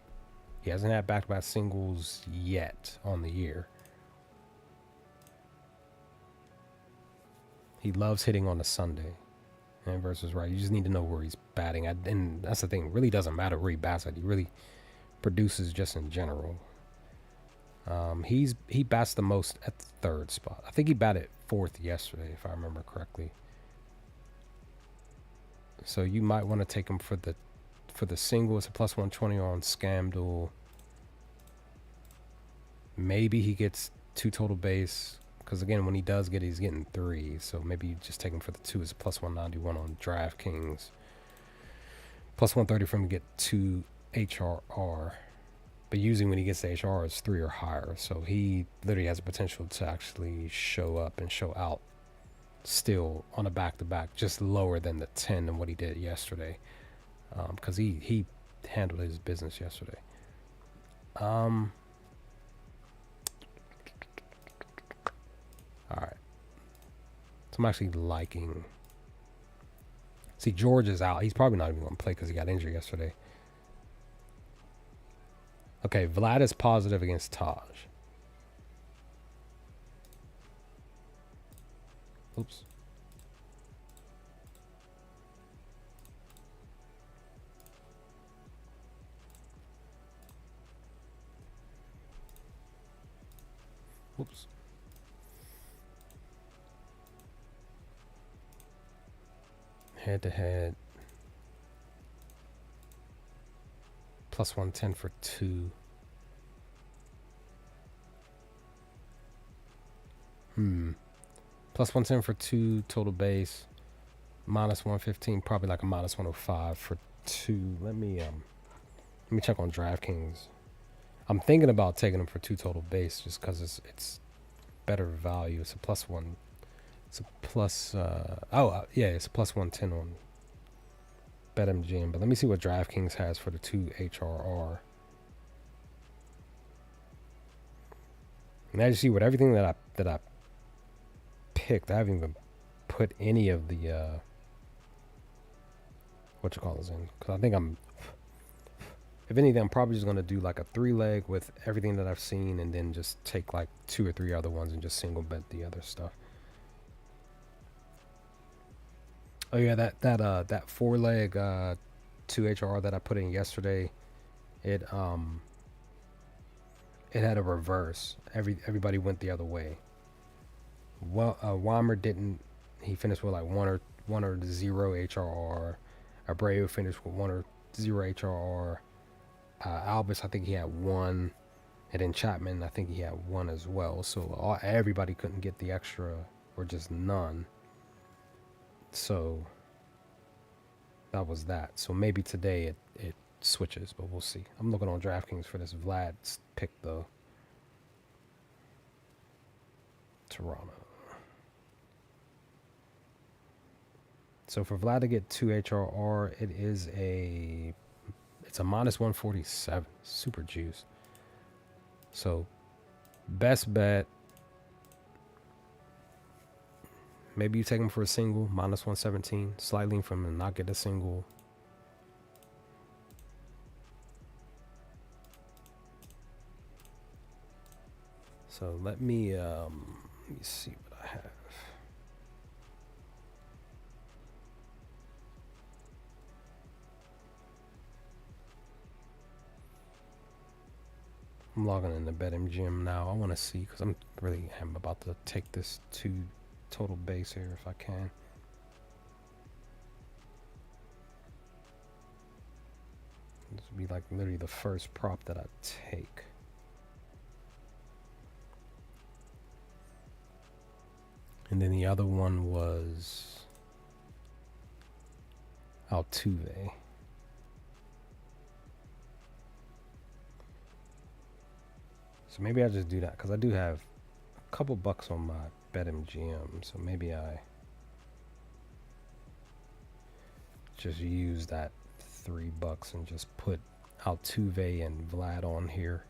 He hasn't had back-to-back singles yet on the year. He loves hitting on a Sunday. And versus right, you just need to know where he's batting. And that's the thing. It really doesn't matter where he bats at. He really produces just in general. He bats the most at the 3rd spot. I think he batted 4th yesterday, if I remember correctly. So you might want to take him for the single. It's a plus 120 on Scamdel. Maybe he gets 2 total base. Because, again, when he does get it, he's getting 3. So maybe you just take him for the 2. It's a plus 191 on DraftKings. Plus 130 for him to get 2 HRR. But usually when he gets the HR, it's 3 or higher. So he literally has the potential to actually show up and show out still on a back-to-back, just lower than the 10 than what he did yesterday. Because he handled his business yesterday. All right. So I'm actually liking. See, George is out. He's probably not even going to play because he got injured yesterday. Okay, Vlad is positive against Taj. Oops. Head to head. Plus 110 for 2. Plus 110 for 2 total base. Minus 115, probably like a minus 105 for 2. Let me check on DraftKings. I'm thinking about taking them for 2 total base just because it's better value. It's a plus 1. It's a plus. Yeah, it's a plus 110 on BetMGM. But let me see what DraftKings has for the 2 HRR. And as you see, with everything that I picked, I haven't even put any of the what you call this in, because I think if anything, I'm probably just going to do like a 3-leg with everything that I've seen, and then just take like 2 or 3 other ones and just single bet the other stuff. Oh yeah, that 4-leg 2 HRR that I put in yesterday, it had a reverse. Everybody went the other way. Well, Weimer didn't. He finished with like 1 or 0 HRR. Abreu finished with 1 or 0 HRR. Albus, I think he had 1, and then Chapman, I think he had 1 as well. So everybody couldn't get the extra, or just none. So that was that. So maybe today it switches, but we'll see. I'm looking on DraftKings for this Vlad's pick though. Toronto. So for Vlad to get 2 HRR, it's a minus 147. Super juice. So best bet, maybe you take him for a single, minus 117. Slightly from him to not get a single. So let me see what I have. I'm logging in the BetMGM now. I want to see, because I'm about to take this 2 total base here if I can. This would be like literally the first prop that I take. And then the other one was Altuve. So maybe I just do that, because I do have a couple bucks on my BetMGM. So maybe I just use that $3 and just put Altuve and Vlad on here.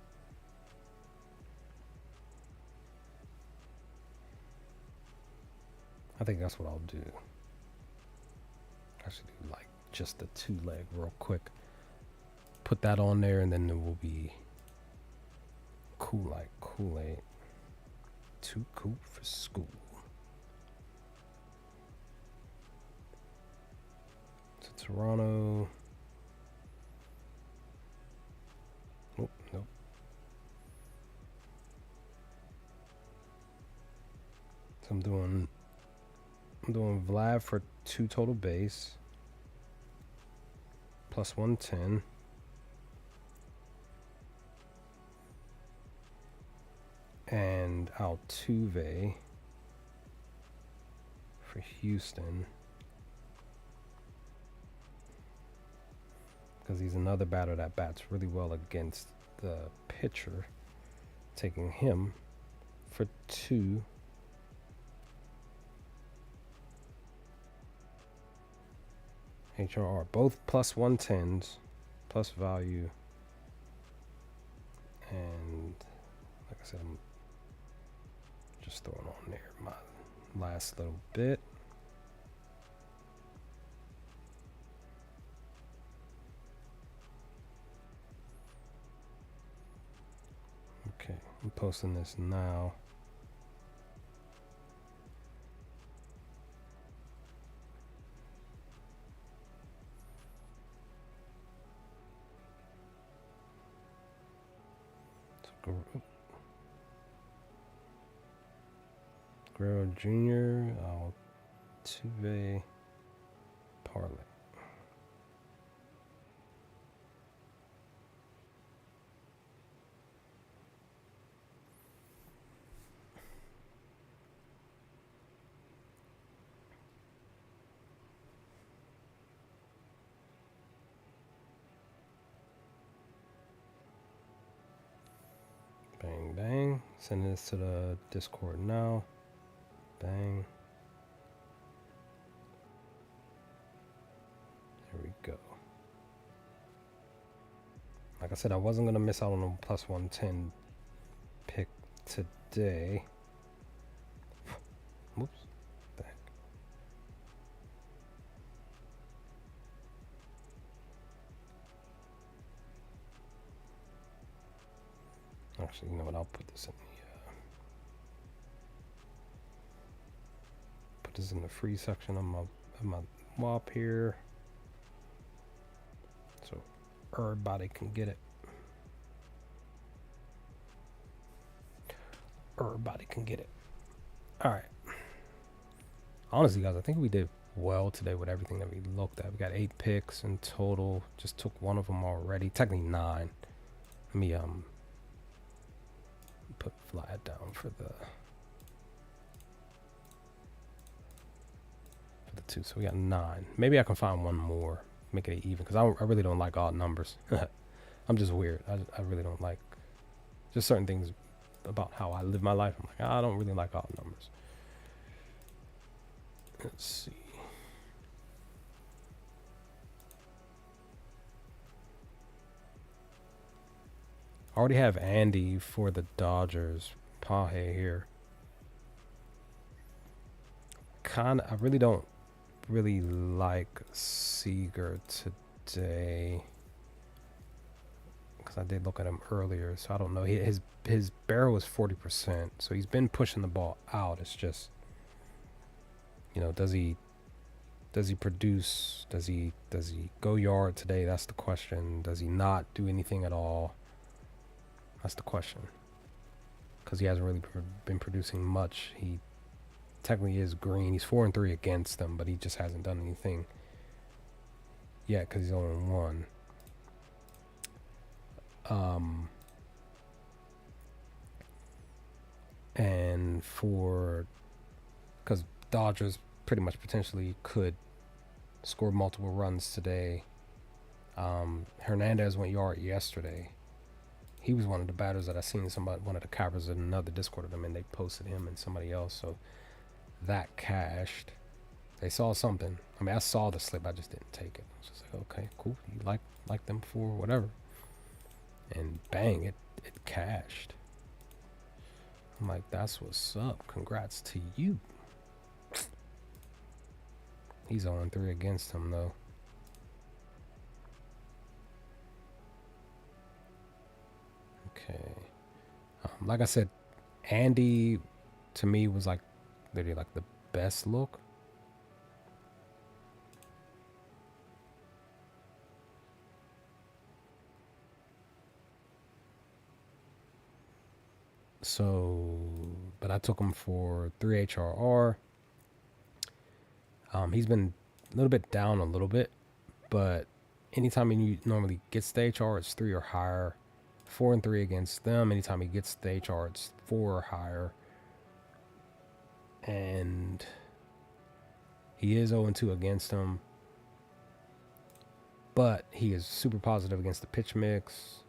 I think that's what I'll do. I should do like just the 2-leg real quick. Put that on there, and then it will be cool like Kool-Aid. Too cool for school. To Toronto. Oh, nope. So I'm doing Vlad for 2 total base. Plus 110. And Altuve for Houston, because he's another batter that bats really well against the pitcher. Taking him for 2. HRR, both plus 110s, plus value. And like I said, I'm just throwing on there my last little bit. Okay, I'm posting this now. Guerrero Jr., Altuve, parlay. Bang, bang. Sending this to the Discord now. Bang. There we go. Like I said, I wasn't going to miss out on a plus 110 pick today. Whoops. Back. Actually, you know what? I'll put this in the free section of my WAP here, so everybody can get it. Everybody can get it. All right. Honestly, guys, I think we did well today with everything that we looked at. We got 8 picks in total. Just took one of them already. Technically 9. Let me put flag down for the 2. So we got 9. Maybe I can find one more, make it even, because I really don't like odd numbers. I'm just weird. I really don't like just certain things about how I live my life. I'm like, I don't really like odd numbers. Let's see. I already have Andy for the Dodgers. Pahe here. I really don't really like Seager today, because I did look at him earlier, so I don't know. His barrel is 40%, so he's been pushing the ball out. It's just, you know, does he produce? Does he go yard today? That's the question. Does he not do anything at all? That's the question, because he hasn't really been producing much. He technically is green. He's 4-3 against them, but he just hasn't done anything yet because he's only 1. And because Dodgers pretty much potentially could score multiple runs today. Hernandez went yard yesterday. He was one of the batters that I seen one of the covers in another Discord of them, and they posted him and somebody else, so that cashed. They saw something. I mean, I saw the slip, I just didn't take it. I was just like, okay, cool. You like them for whatever. And bang, it cashed. I'm like, that's what's up. Congrats to you. He's 0-3 against him, though. Okay. Like I said, Andy, to me, was like literally like the best look. So, but I took him for 3 HRR. He's been a little bit down a little bit, but anytime he normally gets the HR, it's 3 or higher. 4-3 against them. Anytime he gets the HR, it's 4 or higher. And he is 0-2 against them, but he is super positive against the pitch mix.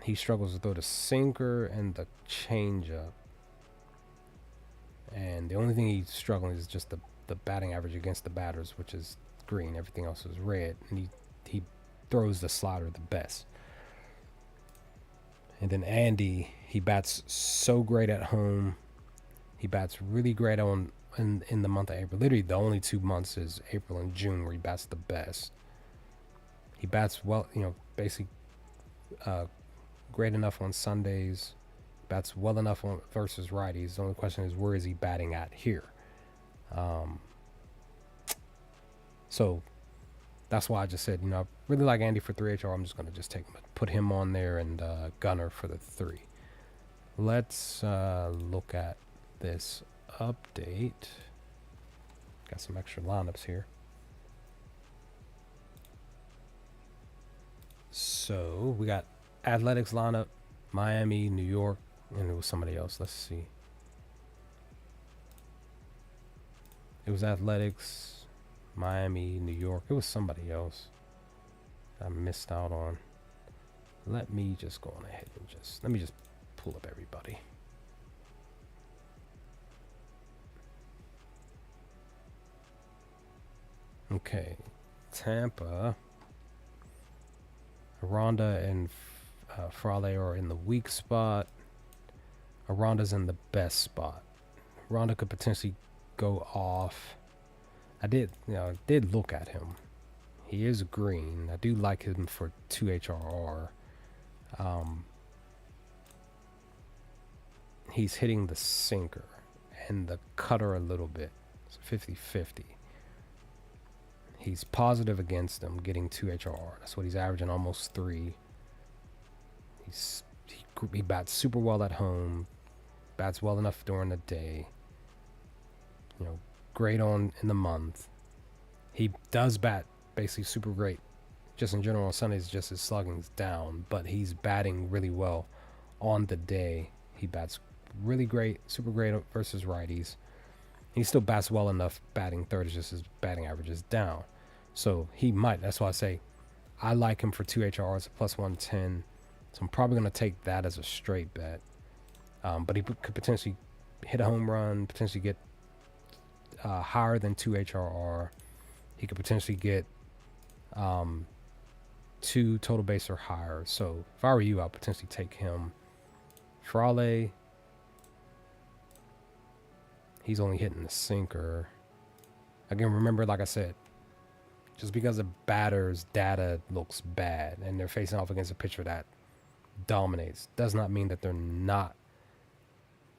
He struggles to throw the sinker and the changeup. And the only thing he's struggling is just the batting average against the batters, which is green. Everything else is red. And he throws the slider the best. And then Andy, he bats so great at home. He bats really great in the month of April. Literally, the only 2 months is April and June where he bats the best. He bats well, basically great enough on Sundays. Bats well enough on versus righties. The only question is, where is he batting at here? So that's why I just said, I really like Andy for 3 HR. I'm just going to just put him on there, and Gunner for the 3. Let's look at this update. Got some extra lineups here. So we got Athletics lineup, Miami, New York, and it was somebody else. Let's see. It was Athletics, Miami, New York. It was somebody else I missed out on. Let me just go on ahead and let me just pull up everybody. Okay, Tampa, Aranda and Frale are in the weak spot. Aranda's in the best spot. Aranda could potentially go off. I did look at him. He is green. I do like him for 2 HRR. He's hitting the sinker and the cutter a little bit. It's 50-50. He's positive against them, getting 2 HRR. That's what he's averaging, almost 3. He bats super well at home, bats well enough during the day. Great in the month. He does bat basically super great. Just in general on Sundays, just his slugging's down, but he's batting really well on the day. He bats really great, super great versus righties. He still bats well enough batting third, it's just his batting average is down. So he might, that's why I say I like him for 2 HRs, plus 110. So I'm probably going to take that as a straight bet. But he could potentially hit a home run, potentially get higher than 2 HRR. He could potentially get 2 total base or higher. So if I were you, I'd potentially take him. Frale, he's only hitting the sinker. Again, remember, like I said, just because a batter's data looks bad and they're facing off against a pitcher that dominates does not mean that they're not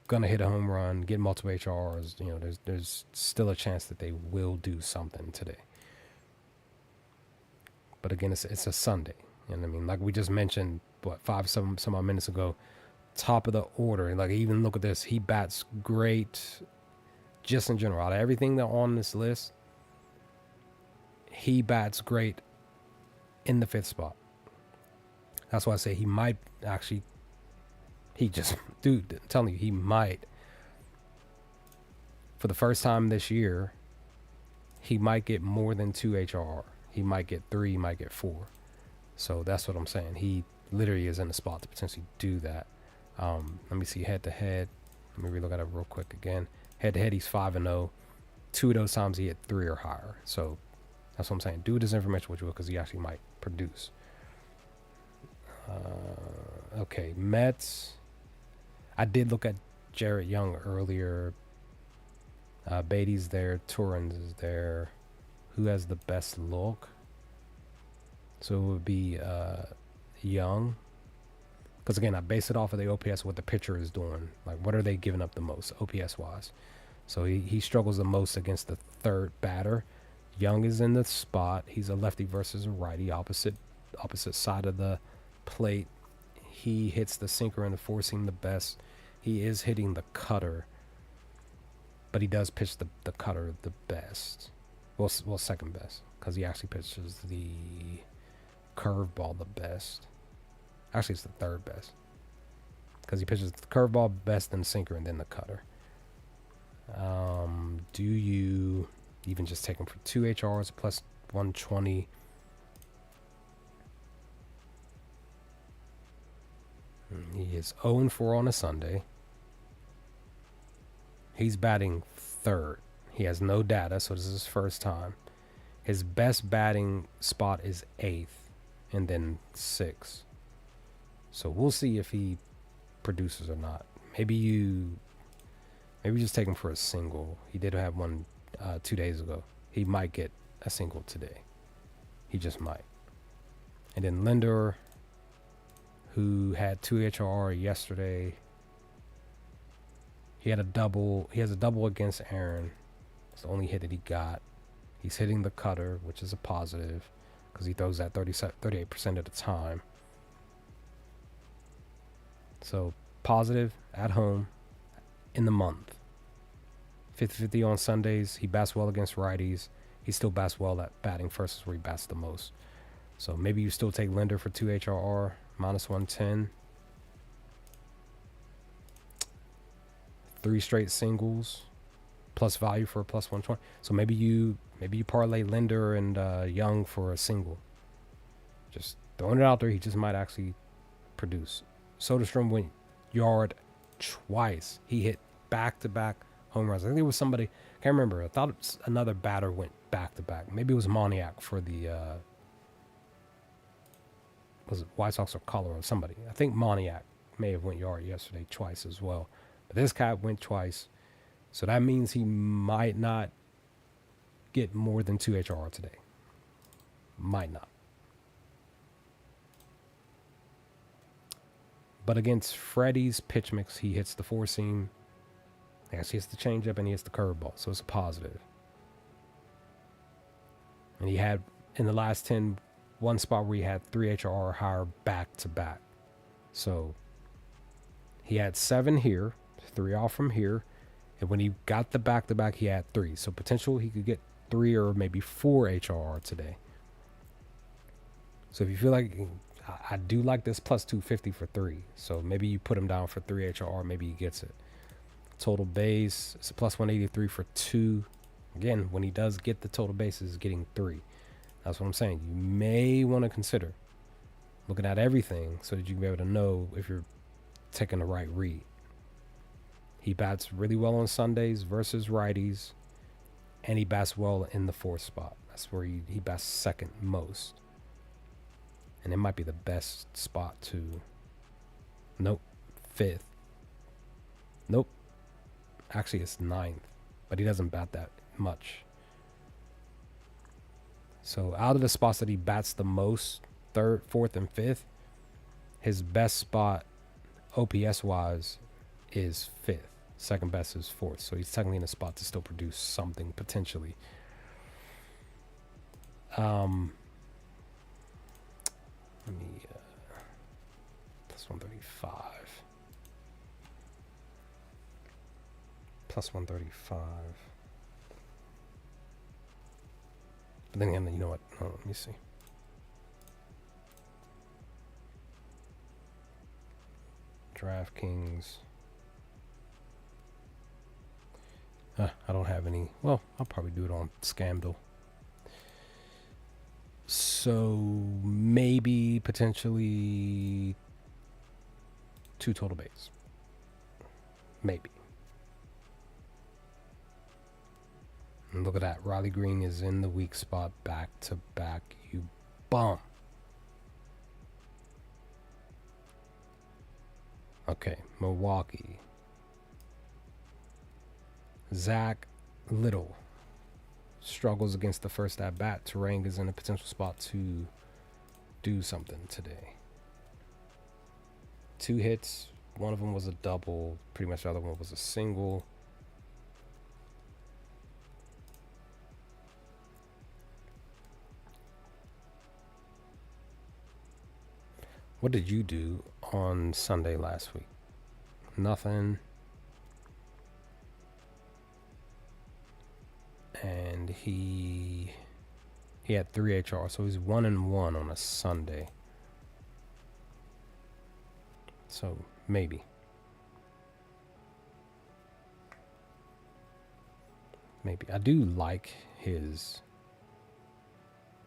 gonna hit a home run, get multiple HRs. There's still a chance that they will do something today. But again, it's a Sunday. You know what I mean? Like we just mentioned, some odd minutes ago, top of the order. Like even look at this, he bats great. Just in general, out of everything that on this list, he bats great in the 5th spot. That's why I say he might actually. Dude, I'm telling you, he might. For the first time this year, he might get more than 2 HRR. He might get 3, he might get 4. So that's what I'm saying. He literally is in the spot to potentially do that. Let me see head to head. Let me relook at it real quick again. Head to head, he's 5-0. 2 of those times he hit 3 or higher. So that's what I'm saying. Do this information what you will, because he actually might produce. Okay, Mets. I did look at Jarrett Young earlier. Beatty's there. Torrens is there. Who has the best look? So it would be Young. Because again, I base it off of the OPS, what the pitcher is doing. Like, what are they giving up the most, OPS-wise? So he struggles the most against the third batter. Young is in the spot. He's a lefty versus a righty, opposite side of the plate. He hits the sinker and the four seam the best. He is hitting the cutter, but he does pitch the cutter the best. Well, second best, because he actually pitches the curveball the best. Actually, it's the third best, because he pitches the curveball best, then the sinker, and then the cutter. Do you even just take him for 2 HRs plus 120? He is 0-4 on a Sunday. He's batting third. He has no data, so this is his first time. His best batting spot is 8th, and then 6th. So we'll see if he produces or not. Maybe just take him for a single. He did have one 2 days ago. He might get a single today. He just might. And then Linder, who had 2 HRR yesterday. He had a double. He has a double against Aaron. It's the only hit that he got. He's hitting the cutter, which is a positive, because he throws that 38% of the time. So positive at home in the month. 50-50 on Sundays. He bats well against righties. He still bats well at batting first, is where he bats the most. So maybe you still take Linder for 2 HRR, minus 110. 3 straight singles, plus value for a plus 120. So maybe you parlay Linder and Young for a single. Just throwing it out there. He just might actually produce. Soderstrom went yard twice. He hit back-to-back home runs. I think it was somebody, I can't remember. I thought it was another batter went back-to-back. Maybe it was Moniak for the, was it White Sox or Colorado? Somebody. I think Moniak may have went yard yesterday twice as well. But this guy went twice. So that means he might not get more than 2 HRR today. Might not. But against Freddie's pitch mix, he hits the 4-seam. Yes, he hits the changeup and he hits the curveball. So it's a positive. And he had, in the last 10, one spot where he had 3 HRR or higher back-to-back. So he had 7 here, 3 off from here. And when he got the back-to-back, he had 3. So potential he could get 3 or maybe 4 HRR today. So if you feel like, I do like this plus 250 for 3. So maybe you put him down for 3 HRR, maybe he gets it. Total base, it's a plus 183 for 2. Again, when he does get the total bases, he's getting 3. That's what I'm saying. You may want to consider looking at everything so that you can be able to know if you're taking the right read. He bats really well on Sundays versus righties, and he bats well in the 4th spot. That's where he bats second most. And it might be the best spot to... Nope. 5th. Nope. Actually, it's 9th. But he doesn't bat that much. So out of the spots that he bats the most, 3rd, 4th, and 5th, his best spot, OPS-wise, is 5th. Second best is 4th. So he's technically in a spot to still produce something, potentially. Let me, plus 135. Plus 135. But then again, you know what? Oh, let me see. DraftKings. I don't have any. Well, I'll probably do it on Scamdle. So maybe potentially 2 total bases. Maybe. And look at that. Riley Green is in the weak spot back to back. You bum. Okay, Milwaukee. Zach Little struggles against the first at bat. Terang is in a potential spot to do something today. 2 hits. One of them was a double. Pretty much the other one was a single. What did you do on Sunday last week? Nothing. And he had 3 HR, so he's 1-1 on a Sunday. So maybe. Maybe. I do like his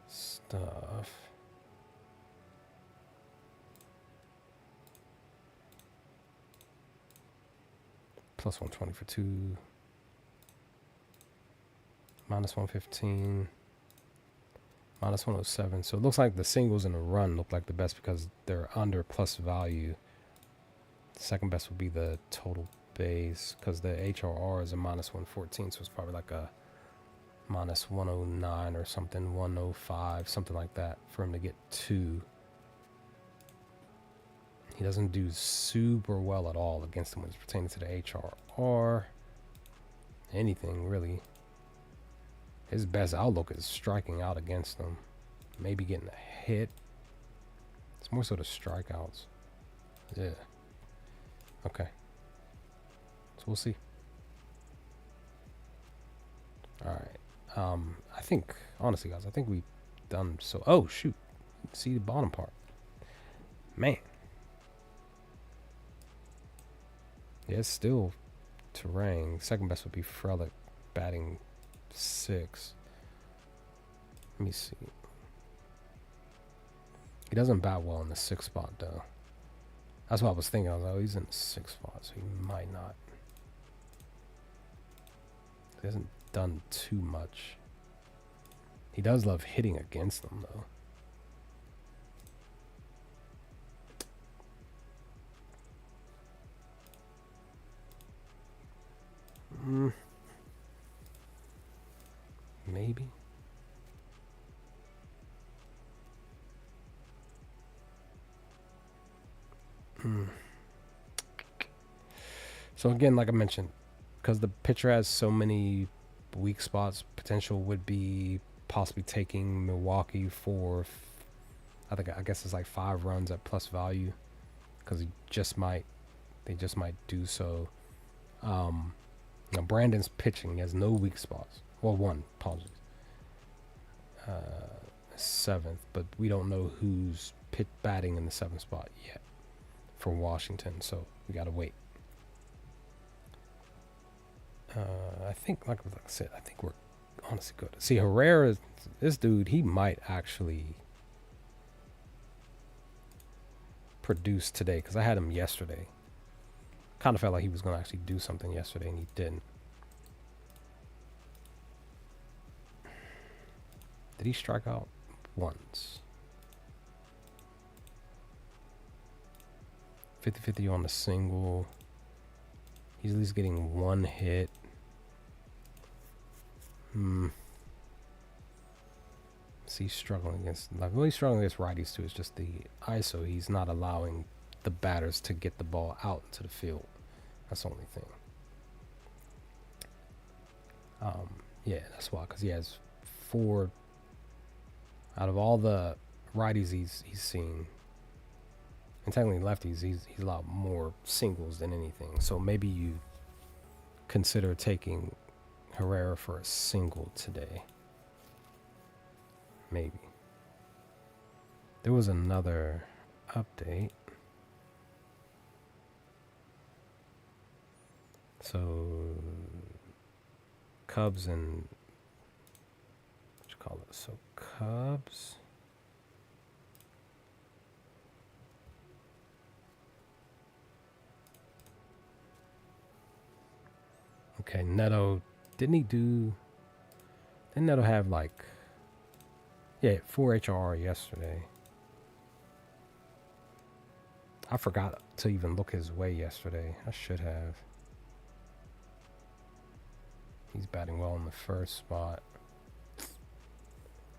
stuff. Plus 120 for 2. Minus 115. Minus 107. So it looks like the singles in a run look like the best because they're under plus value. Second best would be the total base because the HRR is a minus 114. So it's probably like a minus 109 or something, 105, something like that for him to get 2. He doesn't do super well at all against them when it's pertaining to the HRR. Anything, really. His best outlook is striking out against them. Maybe getting a hit. It's more so the strikeouts. Yeah. Okay. So we'll see. Alright. I think, honestly, guys, I think we've done so. Oh, shoot. see the bottom part. Man. Yeah, it's still Terang. Second best would be Frelick, batting 6. Let me see. He doesn't bat well in the 6th spot, though. That's what I was thinking. I was like, oh, he's in the 6th spot, so he might not. He hasn't done too much. He does love hitting against them, though. Maybe. So again, like I mentioned, because the pitcher has so many weak spots, potential would be possibly taking Milwaukee for, I guess it's like 5 runs at plus value, because they just might do so. Now Brandon's pitching. He has no weak spots. Well, one, apologies. 7th, but we don't know who's batting in the 7th spot yet for Washington, so we gotta wait. I think, like I said, I think we're honestly good. See, Herrera, this dude, he might actually produce today, because I had him yesterday. Kind of felt like he was going to actually do something yesterday, and he didn't. Did he strike out once? 50-50 on the single. He's at least getting 1 hit. See, he's struggling against, like, well, he's struggling against righties too. It's just the ISO. He's not allowing the batters to get the ball out into the field. That's the only thing. Yeah, that's why, because he has 4 out of all the righties he's seen, and technically lefties, he's a lot more singles than anything. So maybe you consider taking Herrera for a single today. Maybe. There was another update. So Cubs and what you call it? So Cubs. Okay, Neto, didn't Neto have like, yeah, 4 HR yesterday. I forgot to even look his way yesterday. I should have. He's batting well in the 1st spot.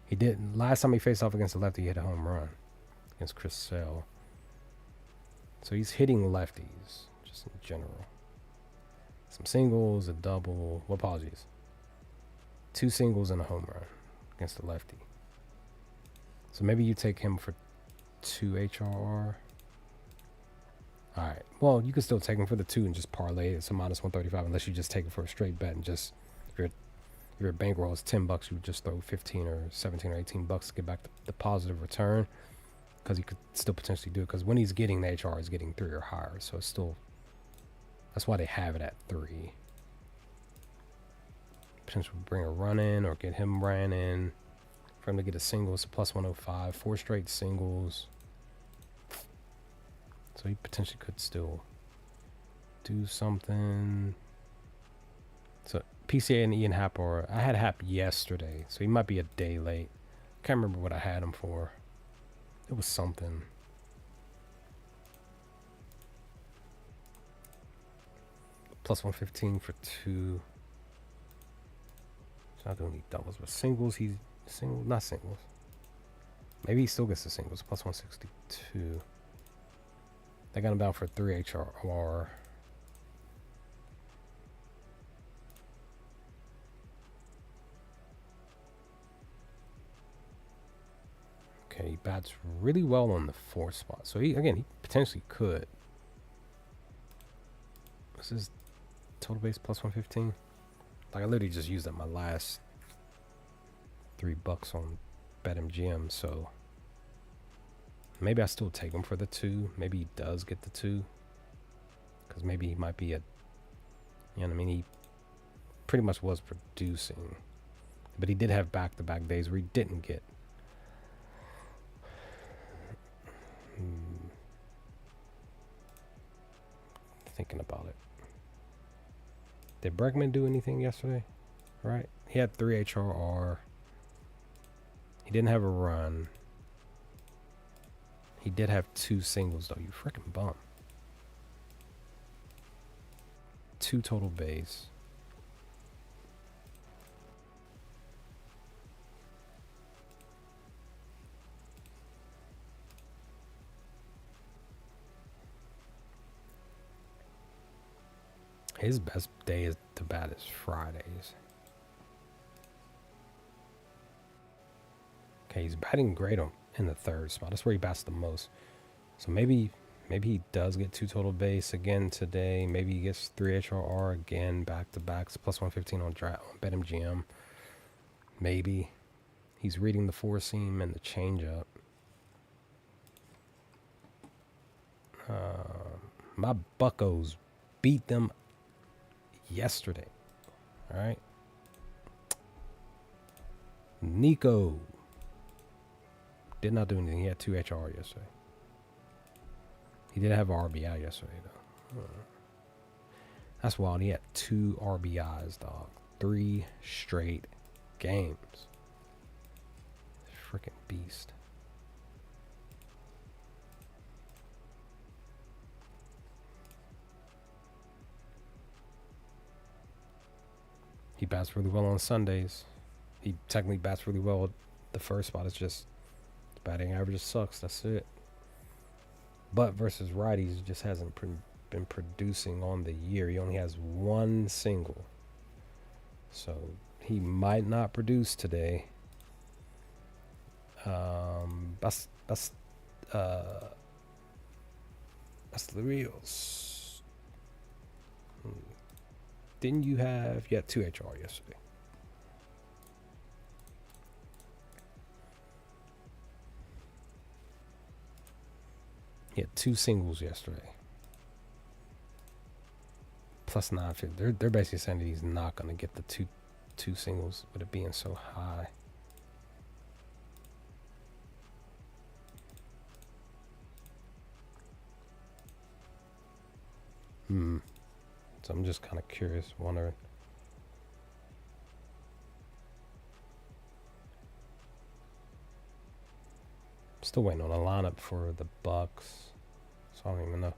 He didn't. Last time he faced off against a lefty, he hit a home run against Chris Sale. So he's hitting lefties, just in general. Some singles, a double. Well, apologies. 2 singles and a home run against the lefty. So maybe you take him for 2 HRR. Alright. Well, you can still take him for the 2 and just parlay it. It's a minus 135, unless you just take it for a straight bet and just, if your bankroll is $10, you would just throw 15 or 17 or 18 bucks to get back the positive return, because you could still potentially do it, because when he's getting the HR, he's getting 3 or higher. So it's still, that's why they have it at 3. Potentially bring a run in or get him ran in. For him to get a single, it's a plus 105. 4 straight singles. So he potentially could still do something. So PCA and Ian Happ are, I had Happ yesterday, so he might be a day late. Can't remember what I had him for. It was something. Plus 115 for 2. He's not doing any doubles, but singles, he's single, not singles. Maybe he still gets the singles. Plus 162. They got him down for 3 HRR. Okay, he bats really well on the 4th spot. So he potentially could. This is total base plus 115. Like, I literally just used up my last $3 on BetMGM, so Maybe I still take him for the 2. Maybe he does get the 2. Because maybe he might be a... You know what I mean? He pretty much was producing. But he did have back-to-back days where he didn't get. Thinking about it. Did Bregman do anything yesterday? Right? He had 3 HRR. He didn't have a run. He did have 2 singles, though. You freaking bum. 2 total base. His best day is to bat is Fridays. Okay, he's batting great in the 3rd spot. That's where he bats the most. So maybe he does get 2 total base again today. Maybe he gets 3 HRR again, back-to-backs, plus 115 on BetMGM. Maybe. He's reading the 4-seam and the changeup. My Buccos beat them yesterday. All right. Nico did not do anything. He had 2 HR yesterday. He did have an RBI yesterday, though. That's wild. He had 2 RBIs, dog. 3 straight games. Freaking beast. He bats really well on Sundays. He technically bats really well at the 1st spot. It's just the batting average sucks. That's it. But versus righties, he just hasn't been producing on the year. He only has 1 single. So he might not produce today. That's the Reels. Didn't you have... You had 2 HR yesterday. He had 2 singles yesterday. Plus 950. They're basically saying that he's not going to get the two singles with it being so high. So I'm just kind of curious, wondering. Still waiting on a lineup for the Bucks, so I don't even know.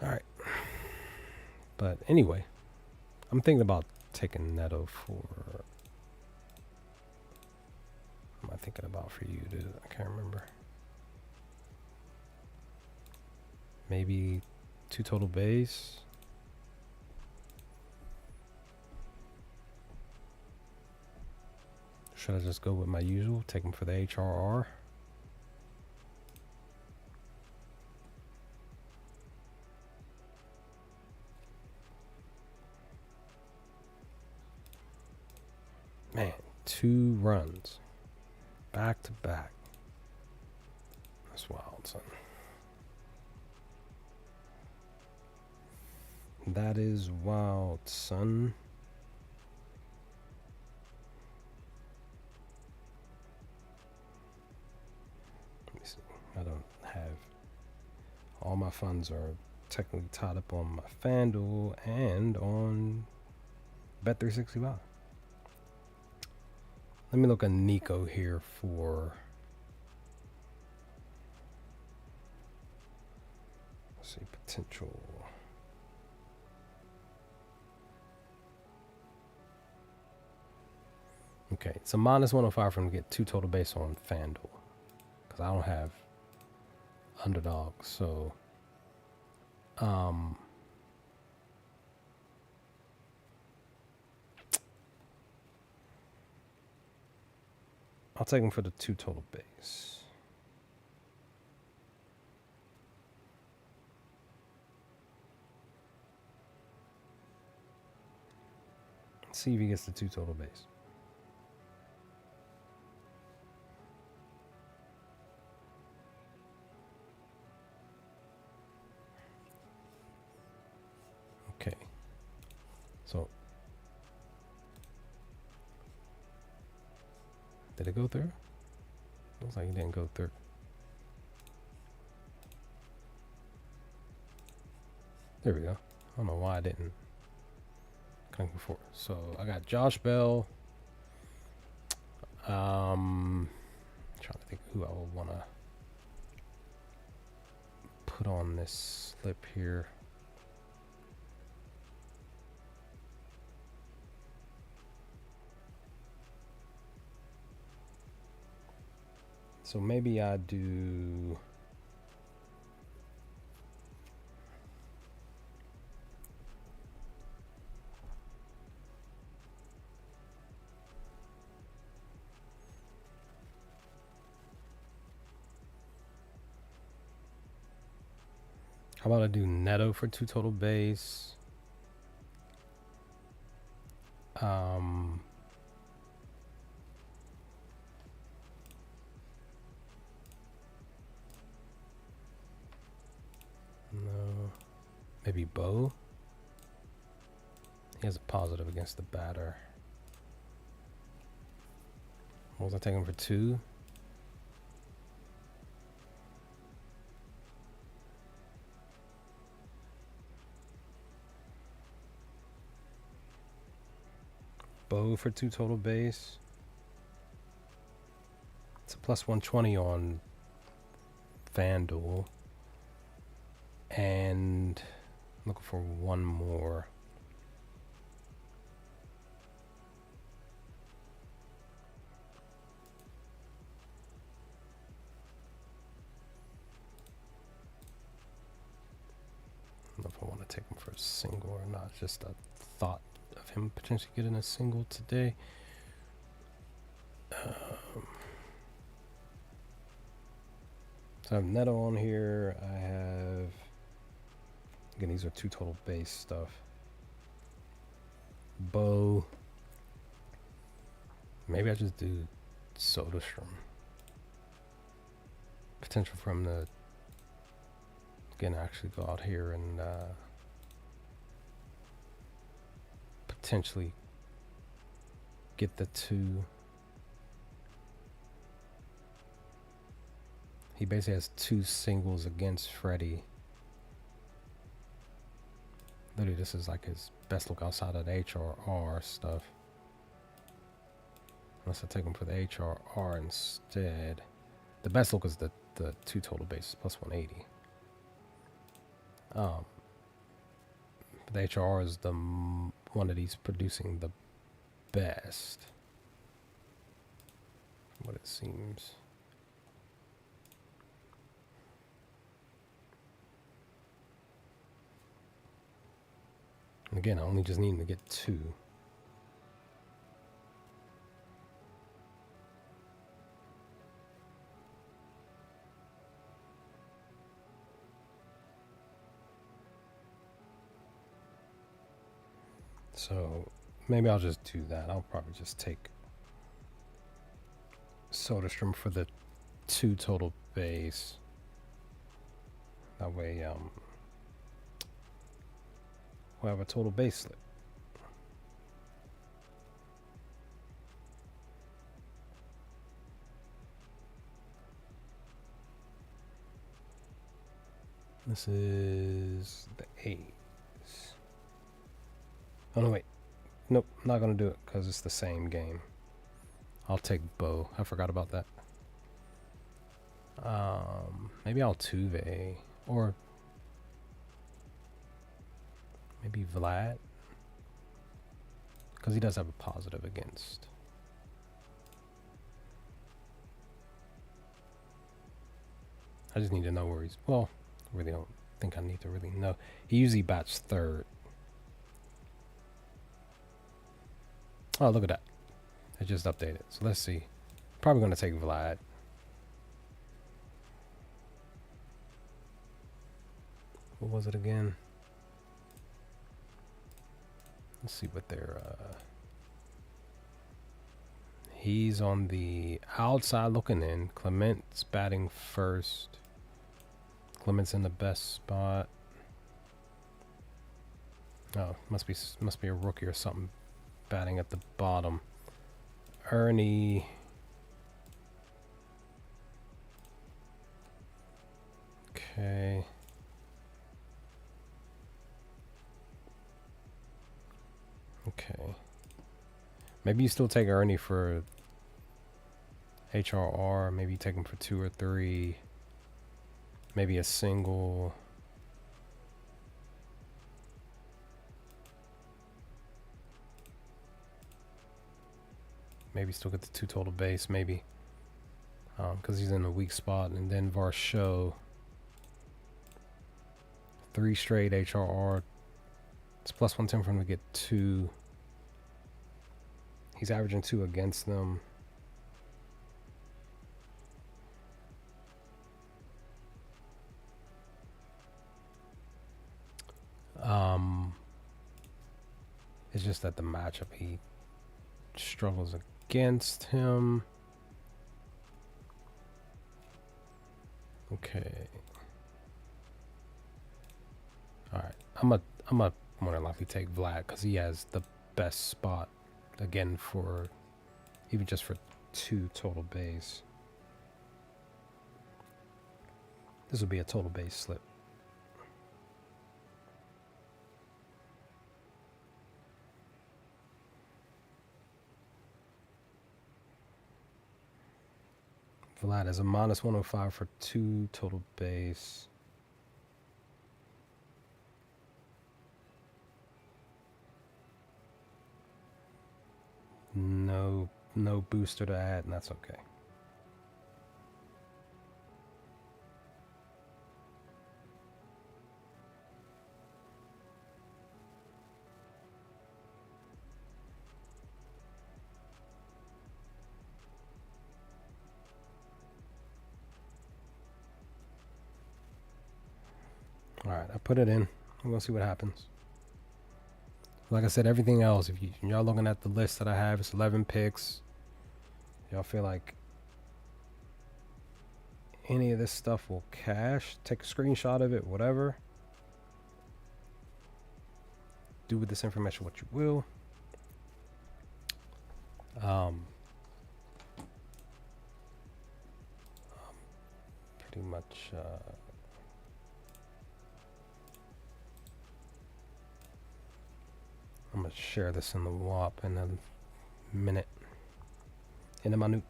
All right, but anyway, I'm thinking about taking Neto for. What am I thinking about for you, dude? I can't remember. Maybe 2 total base. Should I just go with my usual? Take him for the HRR. Man, 2 runs. Back to back. That's wild, son. That is wild, son. I don't have all my funds are technically tied up on my FanDuel and on Bet365. Let me look at Nico here for, let's see, potential. Okay, it's a minus 105 for him to get 2 total base on FanDuel because I don't have underdog, so I'll take him for the 2 total base. Let's see if he gets the 2 total base. So, did it go through? Looks like it didn't go through. There we go. I don't know why I didn't connect before. So I got Josh Bell. Trying to think who I would want to put on this slip here. So maybe I do. How about I do Neto for 2 total base? No. Maybe Bo? He has a positive against the batter. What was I taking for 2? Bo for 2 total base. It's a plus 120 on FanDuel. And I'm looking for one more. I don't know if I want to take him for a single or not. Just a thought of him potentially getting a single today. So I have Neto on here. I have, again, these are 2 total base stuff. Bo. Maybe I just do Soderstrom. Potential for him to, again, actually go out here and potentially get the 2. He basically has 2 singles against Freddie. Literally, this is like his best look outside of the HRR stuff. Unless I take him for the HRR instead. The best look is the 2 total bases plus 180. The HRR is the one that he's producing the best, from what it seems. And again, I only just need him to get 2. So maybe I'll just do that. I'll probably just take Soderstrom for the 2 total base. That way, we'll have a total base slip. This is the A's. Oh, no, wait. Nope, not going to do it because it's the same game. I'll take Bo. I forgot about that. Maybe Altuve. Or maybe Vlad. Because he does have a positive against. I just need to know where he's... Well, I really don't think I need to really know. He usually bats 3rd. Oh, look at that. It just updated. So let's see. Probably going to take Vlad. What was it again? Let's see what they're... He's on the outside looking in. Clement's batting first. Clement's in the best spot. Oh, must be a rookie or something batting at the bottom. Ernie. Okay. Okay. Maybe you still take Ernie for HRR. Maybe you take him for 2 or 3. Maybe a single. Maybe still get the 2 total base. Maybe. Because he's in a weak spot. And then Varsho. 3 straight HRR. It's plus 110 for him to get 2. He's averaging 2 against them. It's just that the matchup he struggles against him. Okay. All right. I'm a more than likely take Vlad because he has the best spot again for even just for 2 total base. This would be a total base slip. Vlad is a minus 105 for 2 total base. No booster to add, and that's okay. Alright, I put it in. I'm gonna see what happens. Like I said, everything else, if y'all looking at the list that I have, it's 11 picks. Y'all feel like any of this stuff will cash, take a screenshot of it, whatever. Do with this information what you will. Pretty much I'm gonna share this in the WAP in a minute. In a minute.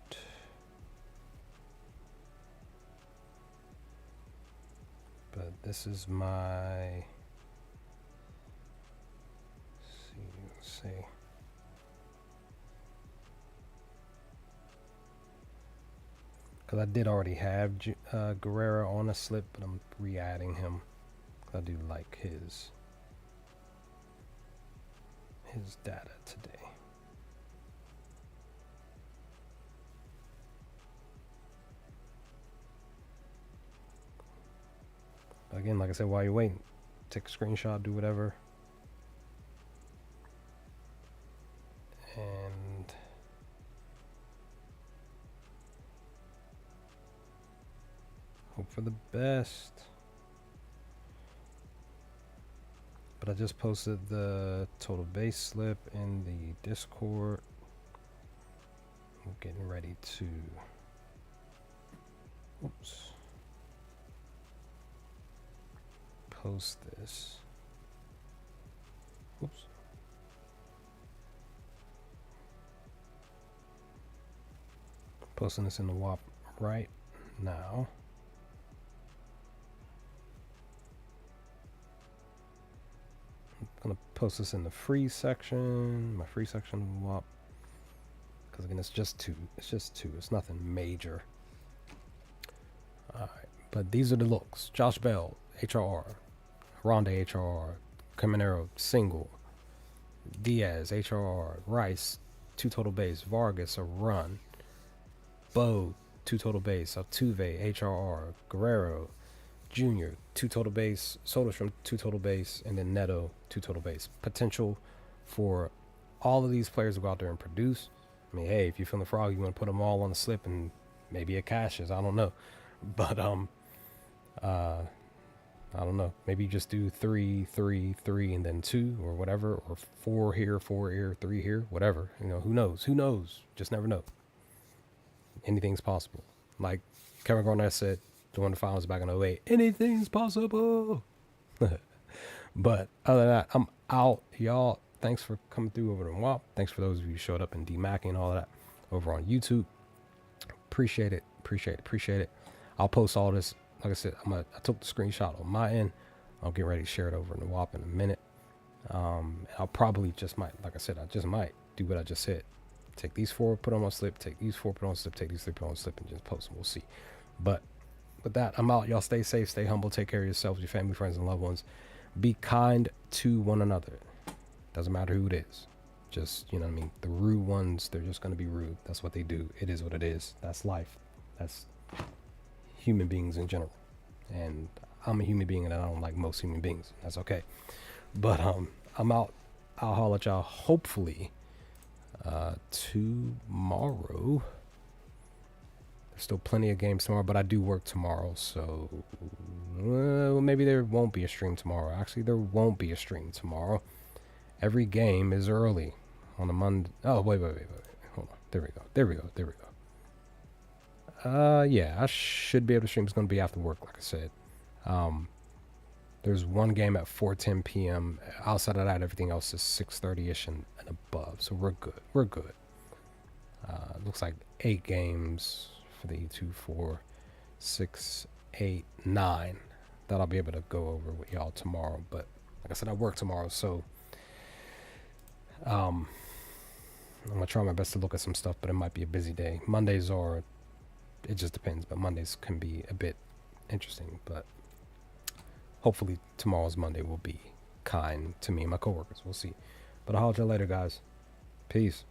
But this is my let's see. Because I did already have Guerrero on a slip, but I'm re-adding him. I do like his data today. But again, like I said, while you're waiting, take a screenshot, do whatever. And hope for the best. But I just posted the total base slip in the Discord. I'm getting ready to post this. Posting this in the WAP right now. I'm gonna post this in the free section, my free section of WAP. Because again, it's just 2. It's just 2. It's nothing major. Alright, but these are the looks. Josh Bell, HRR. Rondé, HRR. Caminero, single. Diaz, HRR. Rice, 2 total base. Vargas, a run. Bo, 2 total base. Altuve, HRR. Guerrero, Jr., 2 total base. Soderstrom, 2 total base. And then Neto, 2 total base. Potential for all of these players to go out there and produce. I mean, hey, if you're feeling the frog, you want to put them all on the slip and maybe it cashes. I don't know. But I don't know. Maybe you just do 3, 3, 3, and then 2 or whatever, or 4 here, 4 here, 3 here, whatever. You know, who knows? Who knows? Just never know. Anything's possible. Like Kevin Garnett said, during the finals back in '08, anything's possible. But other than that, I'm out. Y'all, thanks for coming through over the WAP. Thanks for those of you who showed up and DMAC and all of that over on YouTube. Appreciate it. Appreciate it. Appreciate it. I'll post all this. Like I said, I took the screenshot on my end. I'll get ready to share it over in the WAP in a minute. I'll probably just might, like I said, I just might do what I just said. Take these 4, put on my slip, take these 4, put on slip, take these 3, put on slip, and just post them. We'll see. But with that, I'm out. Y'all stay safe, stay humble, take care of yourselves, your family, friends, and loved ones. Be kind to one another. Doesn't matter who it is. Just, you know what I mean? The rude ones, they're just going to be rude. That's what they do. It is what it is. That's life. That's human beings in general. And I'm a human being and I don't like most human beings. That's okay. But I'm out. I'll holler at y'all hopefully tomorrow. There's still plenty of games tomorrow, but I do work tomorrow, so maybe there won't be a stream tomorrow. Actually, there won't be a stream tomorrow. Every game is early on a Monday. Oh, wait. Hold on. There we go. Yeah, I should be able to stream. It's going to be after work, like I said. There's one game at 4:10 p.m. Outside of that, everything else is 6:30ish and above. So we're good. Looks like 8 games for the 2, 4, 6, 8, 9 that I'll be able to go over with y'all tomorrow. But like I said, I work tomorrow, so I'm gonna try my best to look at some stuff, but it might be a busy day. Mondays are, it just depends, but Mondays can be a bit interesting. But hopefully tomorrow's Monday will be kind to me and my coworkers. We'll see. But I'll holler at you later, guys. Peace.